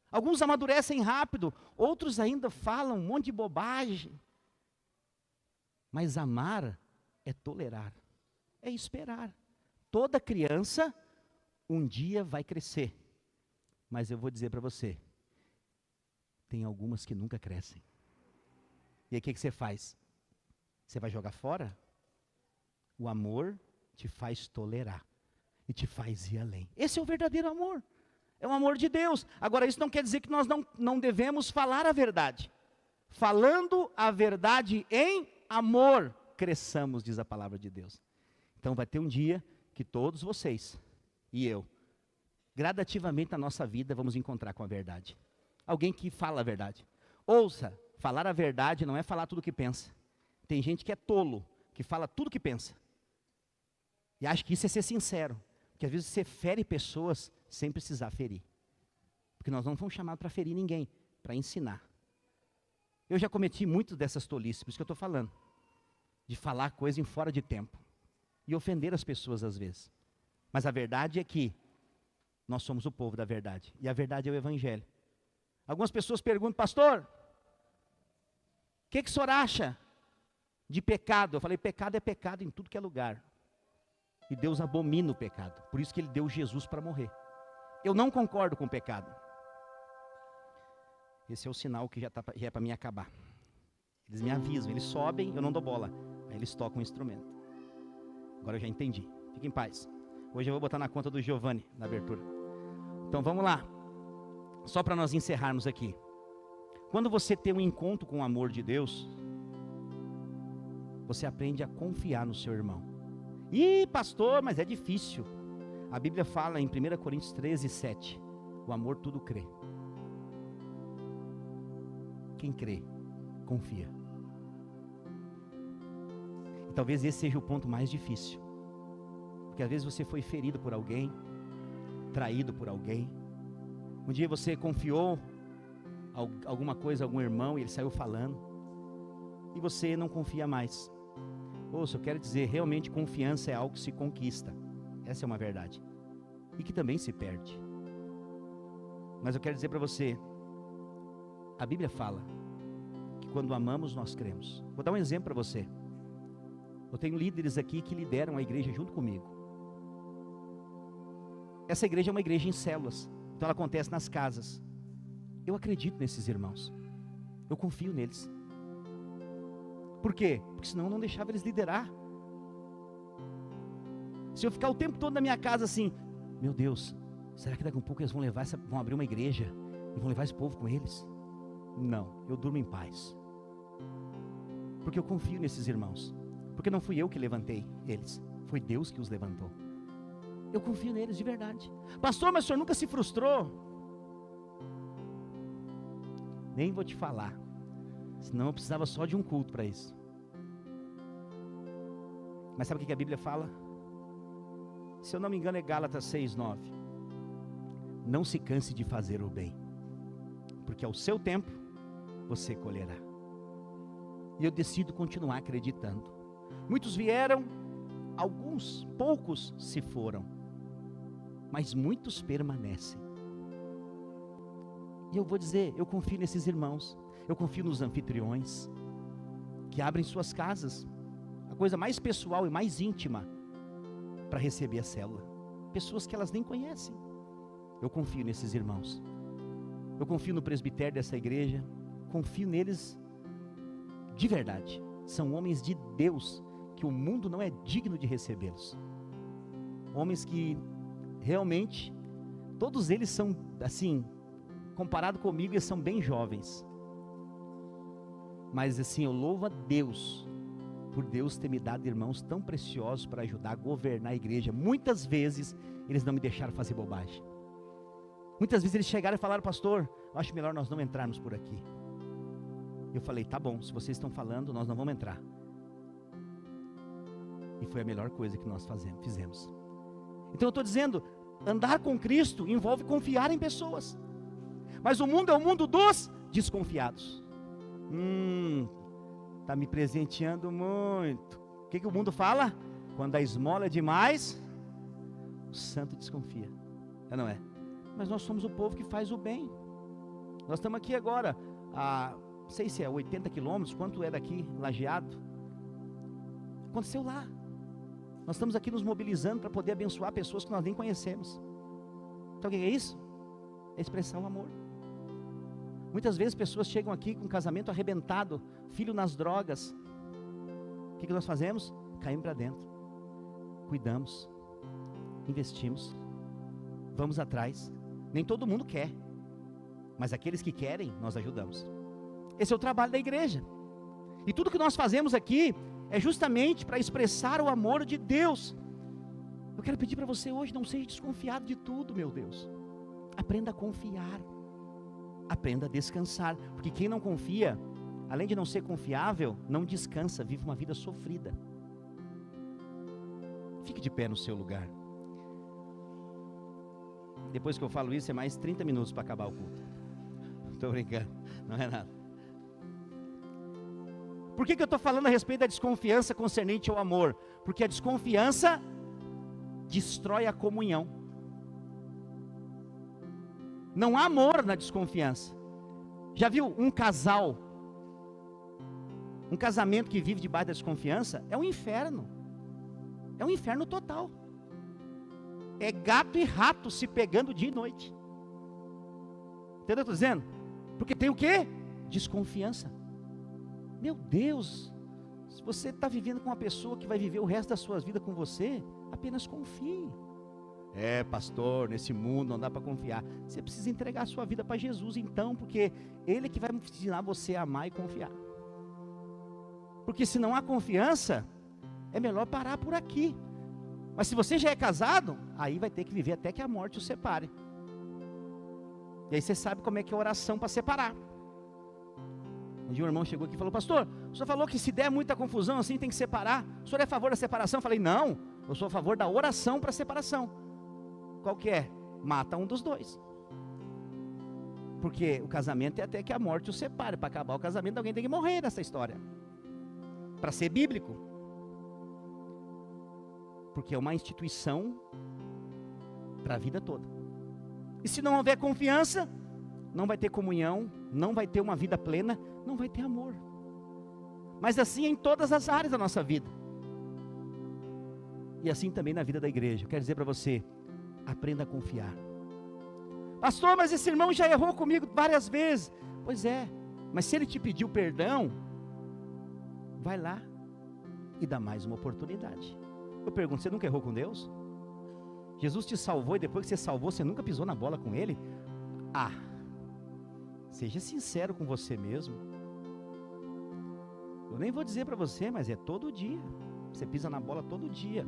Alguns amadurecem rápido, outros ainda falam um monte de bobagem. Mas amar é tolerar, é esperar. Toda criança um dia vai crescer. Mas eu vou dizer para você, tem algumas que nunca crescem. E aí o que você faz? Você vai jogar fora? O amor te faz tolerar e te faz ir além. Esse é o verdadeiro amor. É o amor de Deus. Agora, isso não quer dizer que nós não devemos falar a verdade. Falando a verdade em amor, cresçamos, diz a palavra de Deus. Então vai ter um dia que todos vocês e eu, gradativamente na nossa vida, vamos encontrar com a verdade. Alguém que fala a verdade. Ouça, falar a verdade não é falar tudo o que pensa. Tem gente que é tolo, que fala tudo o que pensa. E acha que isso é ser sincero. Porque às vezes você fere pessoas sem precisar ferir. Porque nós não fomos chamados para ferir ninguém, para ensinar. Eu já cometi muitas dessas tolices, por isso que eu estou falando. De falar coisa em fora de tempo. E ofender as pessoas às vezes. Mas a verdade é que nós somos o povo da verdade. E a verdade é o evangelho. Algumas pessoas perguntam: pastor, o que o senhor acha de pecado? Eu falei: pecado é pecado em tudo que é lugar. E Deus abomina o pecado. Por isso que Ele deu Jesus para morrer. Eu não concordo com o pecado. Esse é o sinal que já é para mim acabar. Eles me avisam, eles sobem, eu não dou bola. Aí eles tocam o instrumento. Agora eu já entendi. Fique em paz. Hoje eu vou botar na conta do Giovanni, na abertura. Então vamos lá. Só para nós encerrarmos aqui. Quando você tem um encontro com o amor de Deus, você aprende a confiar no seu irmão. Ih, pastor, mas é difícil. A Bíblia fala em 1 Coríntios 13:7. O amor tudo crê. Quem crê, confia. E talvez esse seja o ponto mais difícil. Porque às vezes você foi ferido por alguém, traído por alguém. Um dia você confiou alguma coisa a algum irmão e ele saiu falando. E você não confia mais. Ouça, eu quero dizer, realmente confiança é algo que se conquista. Essa é uma verdade. E que também se perde. Mas eu quero dizer para você, a Bíblia fala que quando amamos nós cremos. Vou dar um exemplo para você. Eu tenho líderes aqui que lideram a igreja junto comigo. Essa igreja é uma igreja em células. Então ela acontece nas casas. Eu acredito nesses irmãos. Eu confio neles. Por quê? Porque senão eu não deixava eles liderar. Se eu ficar o tempo todo na minha casa assim, meu Deus, será que daqui a pouco eles vão abrir uma igreja e vão levar esse povo com eles? Não, eu durmo em paz. Porque eu confio nesses irmãos. Porque não fui eu que levantei eles, foi Deus que os levantou. Eu confio neles de verdade. Pastor, mas o senhor nunca se frustrou? Nem vou te falar, senão eu precisava só de um culto para isso. Mas sabe o que a Bíblia fala? Se eu não me engano é Gálatas 6:9. Não se canse de fazer o bem, porque ao seu tempo você colherá. E eu decido continuar acreditando. Muitos vieram, alguns, poucos se foram, mas muitos permanecem. E eu vou dizer, eu confio nesses irmãos, eu confio nos anfitriões, que abrem suas casas, a coisa mais pessoal e mais íntima, para receber a célula. Pessoas que elas nem conhecem. Eu confio nesses irmãos. Eu confio no presbitério dessa igreja, confio neles de verdade. São homens de Deus, que o mundo não é digno de recebê-los. Homens que realmente, todos eles são assim, comparado comigo, eles são bem jovens. Mas assim, eu louvo a Deus, por Deus ter me dado irmãos tão preciosos para ajudar a governar a igreja. Muitas vezes, eles não me deixaram fazer bobagem. Muitas vezes eles chegaram e falaram, pastor, eu acho melhor nós não entrarmos por aqui. Eu falei, tá bom, se vocês estão falando, nós não vamos entrar. E foi a melhor coisa que nós fizemos. Então eu estou dizendo, andar com Cristo envolve confiar em pessoas. Mas o mundo é o mundo dos desconfiados. Está me presenteando muito. O que o mundo fala? Quando a esmola é demais, o santo desconfia. Não é? Mas nós somos o povo que faz o bem. Nós estamos aqui agora, não sei se é 80 quilômetros, quanto é daqui, Lajeado. Aconteceu lá. Nós estamos aqui nos mobilizando para poder abençoar pessoas que nós nem conhecemos. Então o que é isso? É expressar o amor. Muitas vezes pessoas chegam aqui com casamento arrebentado, filho nas drogas. O que nós fazemos? Caímos para dentro. Cuidamos. Investimos. Vamos atrás. Nem todo mundo quer. Mas aqueles que querem, nós ajudamos. Esse é o trabalho da igreja. E tudo que nós fazemos aqui é justamente para expressar o amor de Deus. Eu quero pedir para você hoje, não seja desconfiado de tudo, meu Deus. Aprenda a confiar. Aprenda a descansar. Porque quem não confia, além de não ser confiável, não descansa, vive uma vida sofrida. Fique de pé no seu lugar. Depois que eu falo isso, é mais 30 minutos para acabar o culto. Estou brincando, não é nada. Por que eu estou falando a respeito da desconfiança concernente ao amor? Porque a desconfiança destrói a comunhão. Não há amor na desconfiança. Já viu um casal, um casamento que vive debaixo da desconfiança? É um inferno. É um inferno total. É gato e rato se pegando dia e noite. Entendeu o que eu estou dizendo? Porque tem o quê? Desconfiança. Meu Deus, se você está vivendo com uma pessoa que vai viver o resto da sua vida com você, apenas confie. É, pastor, nesse mundo não dá para confiar. Você precisa entregar a sua vida para Jesus então, porque Ele que vai ensinar você a amar e confiar. Porque se não há confiança, é melhor parar por aqui. Mas se você já é casado, aí vai ter que viver até que a morte o separe. E aí você sabe como é que é a oração para separar. Um dia um irmão chegou aqui e falou, pastor, o senhor falou que se der muita confusão assim tem que separar. O senhor é a favor da separação? Eu falei, não, eu sou a favor da oração para separação. Qual que é? Mata um dos dois. Porque o casamento é até que a morte o separe. Para acabar o casamento alguém tem que morrer nessa história. Para ser bíblico. Porque é uma instituição para a vida toda. E se não houver confiança, não vai ter comunhão, não vai ter uma vida plena, não vai ter amor. Mas assim em todas as áreas da nossa vida. E assim também na vida da igreja. Eu quero dizer para você, aprenda a confiar. Pastor, mas esse irmão já errou comigo várias vezes. Pois é, mas se ele te pediu perdão, vai lá e dá mais uma oportunidade. Eu pergunto, você nunca errou com Deus? Jesus te salvou e depois que você salvou, você nunca pisou na bola com Ele? Seja sincero com você mesmo. Eu nem vou dizer para você, mas é todo dia. Você pisa na bola todo dia.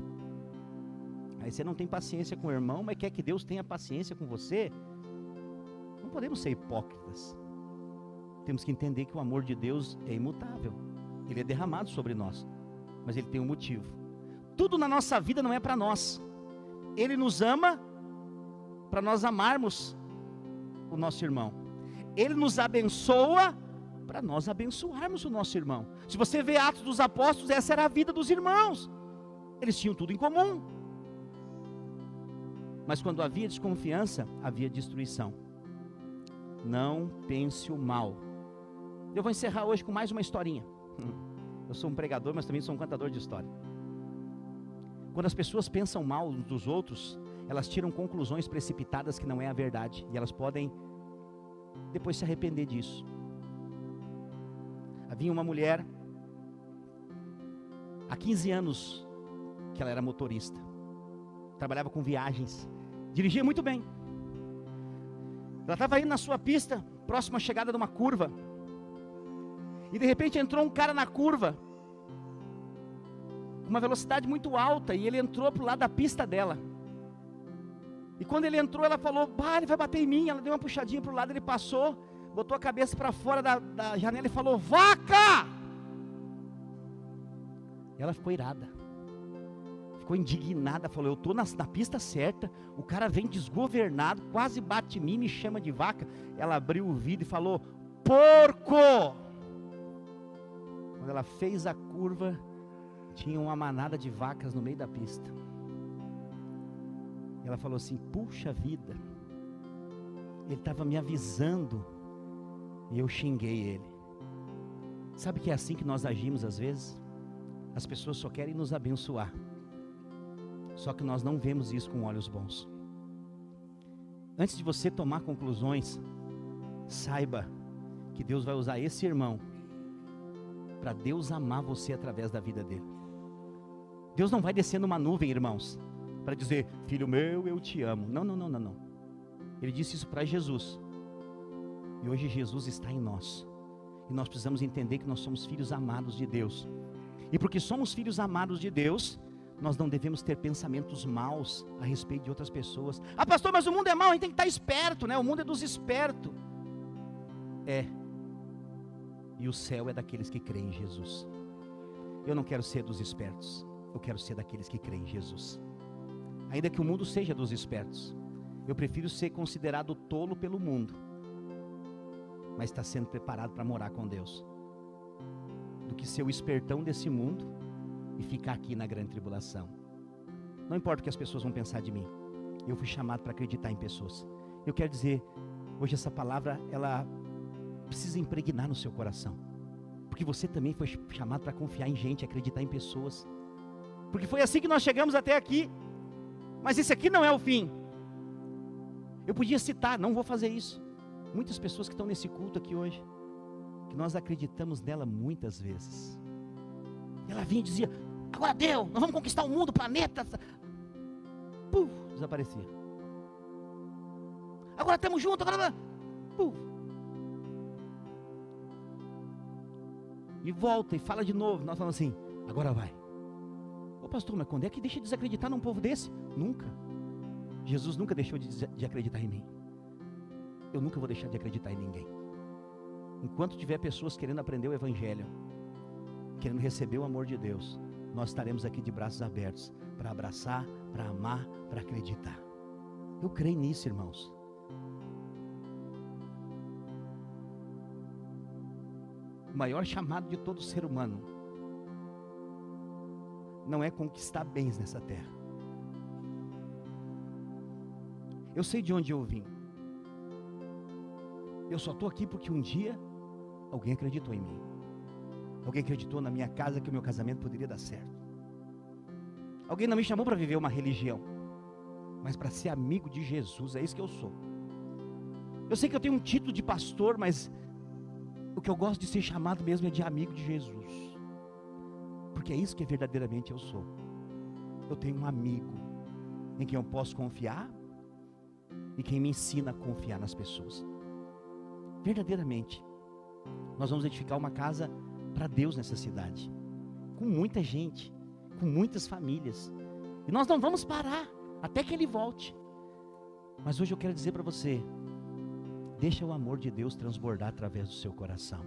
Aí você não tem paciência com o irmão, mas quer que Deus tenha paciência com você? Não podemos ser hipócritas. Temos que entender que o amor de Deus é imutável. Ele é derramado sobre nós, mas Ele tem um motivo. Tudo na nossa vida não é para nós. Ele nos ama para nós amarmos o nosso irmão. Ele nos abençoa para nós abençoarmos o nosso irmão. Se você vê Atos dos Apóstolos, essa era a vida dos irmãos. Eles tinham tudo em comum. Mas quando havia desconfiança, havia destruição. Não pense o mal. Eu vou encerrar hoje com mais uma historinha. Eu sou um pregador, mas também sou um contador de história. Quando as pessoas pensam mal uns dos outros, elas tiram conclusões precipitadas que não é a verdade. E elas podem depois se arrepender disso. Havia uma mulher, há 15 anos, que ela era motorista. Trabalhava com viagens. Dirigia muito bem. Ela estava indo na sua pista, próxima à chegada de uma curva. E de repente entrou um cara na curva, com uma velocidade muito alta, e ele entrou para o lado da pista dela. E quando ele entrou, ela falou, ele vai bater em mim. Ela deu uma puxadinha para o lado, ele passou, botou a cabeça para fora da janela e falou, vaca! E ela ficou irada, ficou indignada, falou, eu estou na pista certa, o cara vem desgovernado, quase bate em mim, me chama de vaca. Ela abriu o vidro e falou, porco! Quando ela fez a curva, tinha uma manada de vacas no meio da pista. Ela falou assim, puxa vida, ele estava me avisando e eu xinguei ele. Sabe que é assim que nós agimos às vezes? As pessoas só querem nos abençoar, só que nós não vemos isso com olhos bons. Antes de você tomar conclusões, saiba que Deus vai usar esse irmão para Deus amar você através da vida dele. Deus não vai descer numa nuvem, irmãos, para dizer, filho meu, eu te amo. Não, não, não, não, não. Ele disse isso para Jesus. E hoje Jesus está em nós. E nós precisamos entender que nós somos filhos amados de Deus. E porque somos filhos amados de Deus, nós não devemos ter pensamentos maus a respeito de outras pessoas. Ah, pastor, mas o mundo é mau, a gente tem que estar esperto, né? O mundo é dos espertos. É. E o céu é daqueles que creem em Jesus. Eu não quero ser dos espertos. Eu quero ser daqueles que creem em Jesus. Ainda que o mundo seja dos espertos, eu prefiro ser considerado tolo pelo mundo, mas está sendo preparado para morar com Deus, do que ser o espertão desse mundo e ficar aqui na grande tribulação. Não importa o que as pessoas vão pensar de mim, eu fui chamado para acreditar em pessoas. Eu quero dizer, hoje essa palavra, ela precisa impregnar no seu coração, porque você também foi chamado para confiar em gente, acreditar em pessoas, porque foi assim que nós chegamos até aqui. Mas esse aqui não é o fim. Eu podia citar, não vou fazer isso, muitas pessoas que estão nesse culto aqui hoje, que nós acreditamos nela muitas vezes. Ela vinha e dizia, agora deu, nós vamos conquistar o mundo, o planeta. Puf, desaparecia. Agora estamos juntos, agora... Puf. E volta e fala de novo, nós falamos assim, agora vai. Ô pastor, mas quando é que deixa de desacreditar num povo desse? Nunca. Jesus nunca deixou de acreditar em mim. Eu nunca vou deixar de acreditar em ninguém. Enquanto tiver pessoas querendo aprender o Evangelho, querendo receber o amor de Deus, nós estaremos aqui de braços abertos, para abraçar, para amar, para acreditar. Eu creio nisso, irmãos. O maior chamado de todo ser humano não é conquistar bens nessa terra. Eu sei de onde eu vim. Eu só estou aqui porque um dia alguém acreditou em mim. Alguém acreditou na minha casa que o meu casamento poderia dar certo. Alguém não me chamou para viver uma religião, mas para ser amigo de Jesus. É isso que eu sou. Eu sei que eu tenho um título de pastor, mas o que eu gosto de ser chamado mesmo é de amigo de Jesus. Porque é isso que verdadeiramente eu sou. Eu tenho um amigo em quem eu posso confiar e quem me ensina a confiar nas pessoas. Verdadeiramente. Nós vamos edificar uma casa para Deus nessa cidade, com muita gente, com muitas famílias, e nós não vamos parar até que Ele volte. Mas hoje eu quero dizer para você, deixa o amor de Deus transbordar através do seu coração.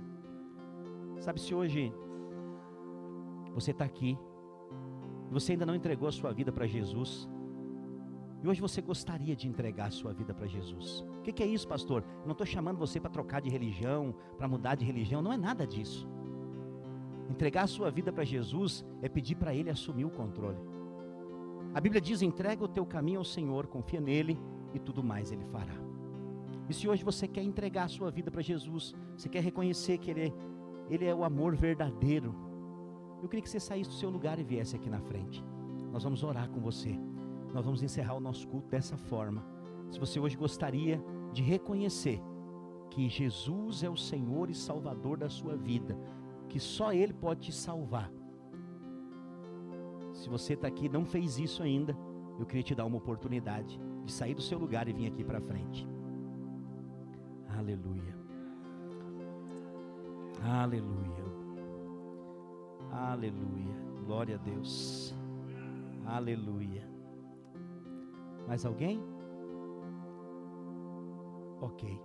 Sabe, se hoje você está aqui, e você ainda não entregou a sua vida para Jesus, e hoje você gostaria de entregar a sua vida para Jesus. O que é isso, pastor? Eu não estou chamando você para trocar de religião, para mudar de religião, não é nada disso. Entregar a sua vida para Jesus é pedir para Ele assumir o controle. A Bíblia diz, entrega o teu caminho ao Senhor, confia nele e tudo mais Ele fará. E se hoje você quer entregar a sua vida para Jesus, você quer reconhecer que Ele é o amor verdadeiro, eu queria que você saísse do seu lugar e viesse aqui na frente. Nós vamos orar com você. Nós vamos encerrar o nosso culto dessa forma. Se você hoje gostaria de reconhecer que Jesus é o Senhor e Salvador da sua vida, que só Ele pode te salvar. Se você está aqui e não fez isso ainda, eu queria te dar uma oportunidade de sair do seu lugar e vir aqui para frente. Aleluia. Aleluia. Aleluia. Glória a Deus. Aleluia. Mais alguém? Ok.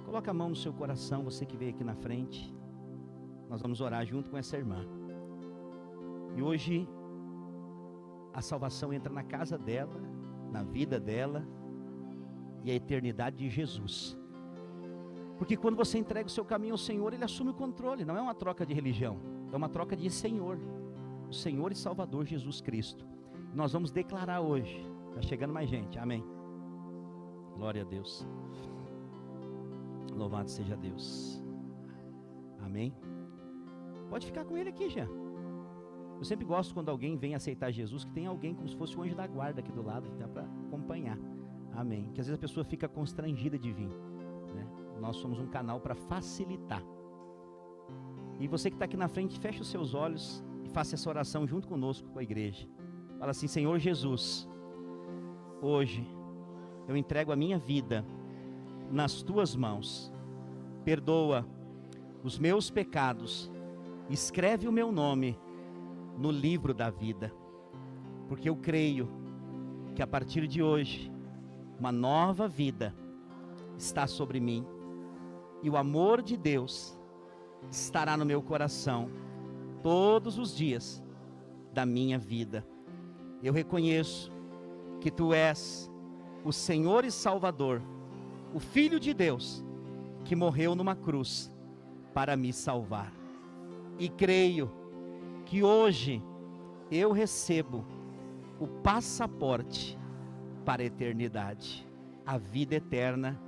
Coloca a mão no seu coração, você que veio aqui na frente. Nós vamos orar junto com essa irmã. E hoje a salvação entra na casa dela, na vida dela e a eternidade de Jesus. Porque quando você entrega o seu caminho ao Senhor, Ele assume o controle. Não é uma troca de religião, é uma troca de Senhor. O Senhor e Salvador Jesus Cristo. Nós vamos declarar hoje. Está chegando mais gente, amém. Glória a Deus. Louvado seja Deus. Amém. Pode ficar com ele aqui já. Eu sempre gosto quando alguém vem aceitar Jesus, que tem alguém como se fosse o anjo da guarda aqui do lado, que dá para acompanhar. Amém. Que às vezes a pessoa fica constrangida de vir, né? Nós somos um canal para facilitar. E você que está aqui na frente, feche os seus olhos e faça essa oração junto conosco, com a igreja. Fala assim: Senhor Jesus, hoje eu entrego a minha vida nas tuas mãos. Perdoa os meus pecados. Escreve o meu nome no livro da vida. Porque eu creio que a partir de hoje uma nova vida está sobre mim. E o amor de Deus estará no meu coração todos os dias da minha vida. Eu reconheço que Tu és o Senhor e Salvador, o Filho de Deus, que morreu numa cruz para me salvar. E creio que hoje eu recebo o passaporte para a eternidade, a vida eterna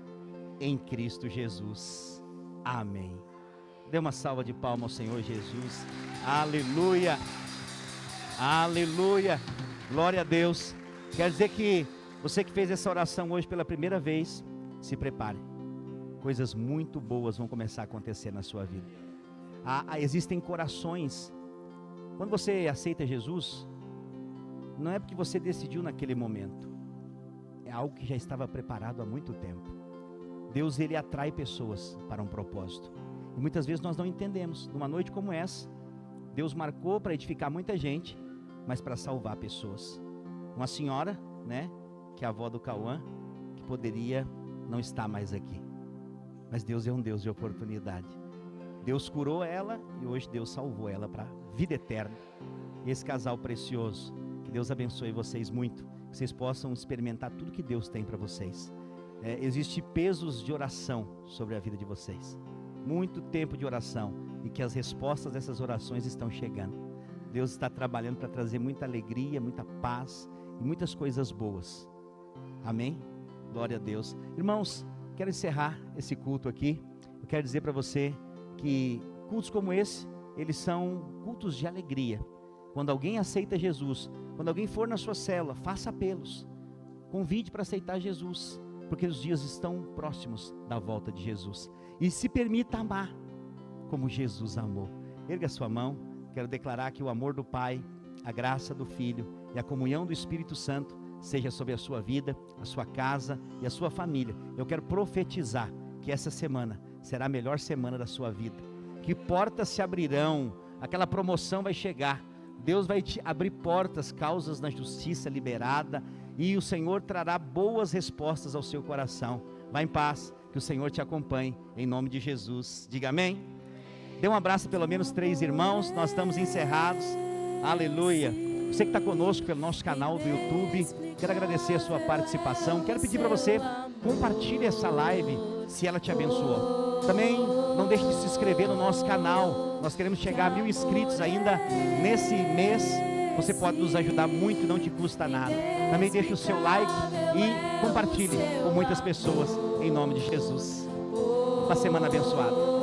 em Cristo Jesus. Amém. Dê uma salva de palmas ao Senhor Jesus. Aleluia. Aleluia. Glória a Deus. Quer dizer que você que fez essa oração hoje pela primeira vez, se prepare. Coisas muito boas vão começar a acontecer na sua vida. Existem corações. Quando você aceita Jesus, não é porque você decidiu naquele momento. É algo que já estava preparado há muito tempo. Deus, Ele atrai pessoas para um propósito. E muitas vezes nós não entendemos. Numa noite como essa, Deus marcou para edificar muita gente, mas para salvar pessoas. Uma senhora, né, que é a avó do Cauã, que poderia não estar mais aqui. Mas Deus é um Deus de oportunidade. Deus curou ela e hoje Deus salvou ela para a vida eterna. E esse casal precioso, que Deus abençoe vocês muito, que vocês possam experimentar tudo que Deus tem para vocês. Existe pesos de oração sobre a vida de vocês. Muito tempo de oração e que as respostas dessas orações estão chegando. Deus está trabalhando para trazer muita alegria, muita paz e muitas coisas boas. Amém? Glória a Deus. Irmãos, quero encerrar esse culto aqui. Eu quero dizer para você que cultos como esse, eles são cultos de alegria. Quando alguém aceita Jesus, quando alguém for na sua célula, faça apelos. Convide para aceitar Jesus, porque os dias estão próximos da volta de Jesus. E se permita amar como Jesus amou. Erga sua mão. Quero declarar que o amor do Pai, a graça do Filho e a comunhão do Espírito Santo seja sobre a sua vida, a sua casa e a sua família. Eu quero profetizar que essa semana será a melhor semana da sua vida. que portas se abrirão, aquela promoção vai chegar, Deus vai te abrir portas, causas na justiça liberada, e o Senhor trará boas respostas ao seu coração. Vá em paz, que o Senhor te acompanhe, em nome de Jesus. Diga amém. Dê um abraço a pelo menos 3 irmãos, nós estamos encerrados. Aleluia. Você que está conosco pelo nosso canal do YouTube, quero agradecer a sua participação. Quero pedir para você, compartilhe essa live, se ela te abençoou. Também não deixe de se inscrever no nosso canal. Nós queremos chegar a 1000 inscritos ainda nesse mês. Você pode nos ajudar muito, não te custa nada. Também deixe o seu like e compartilhe com muitas pessoas, em nome de Jesus. Uma semana abençoada.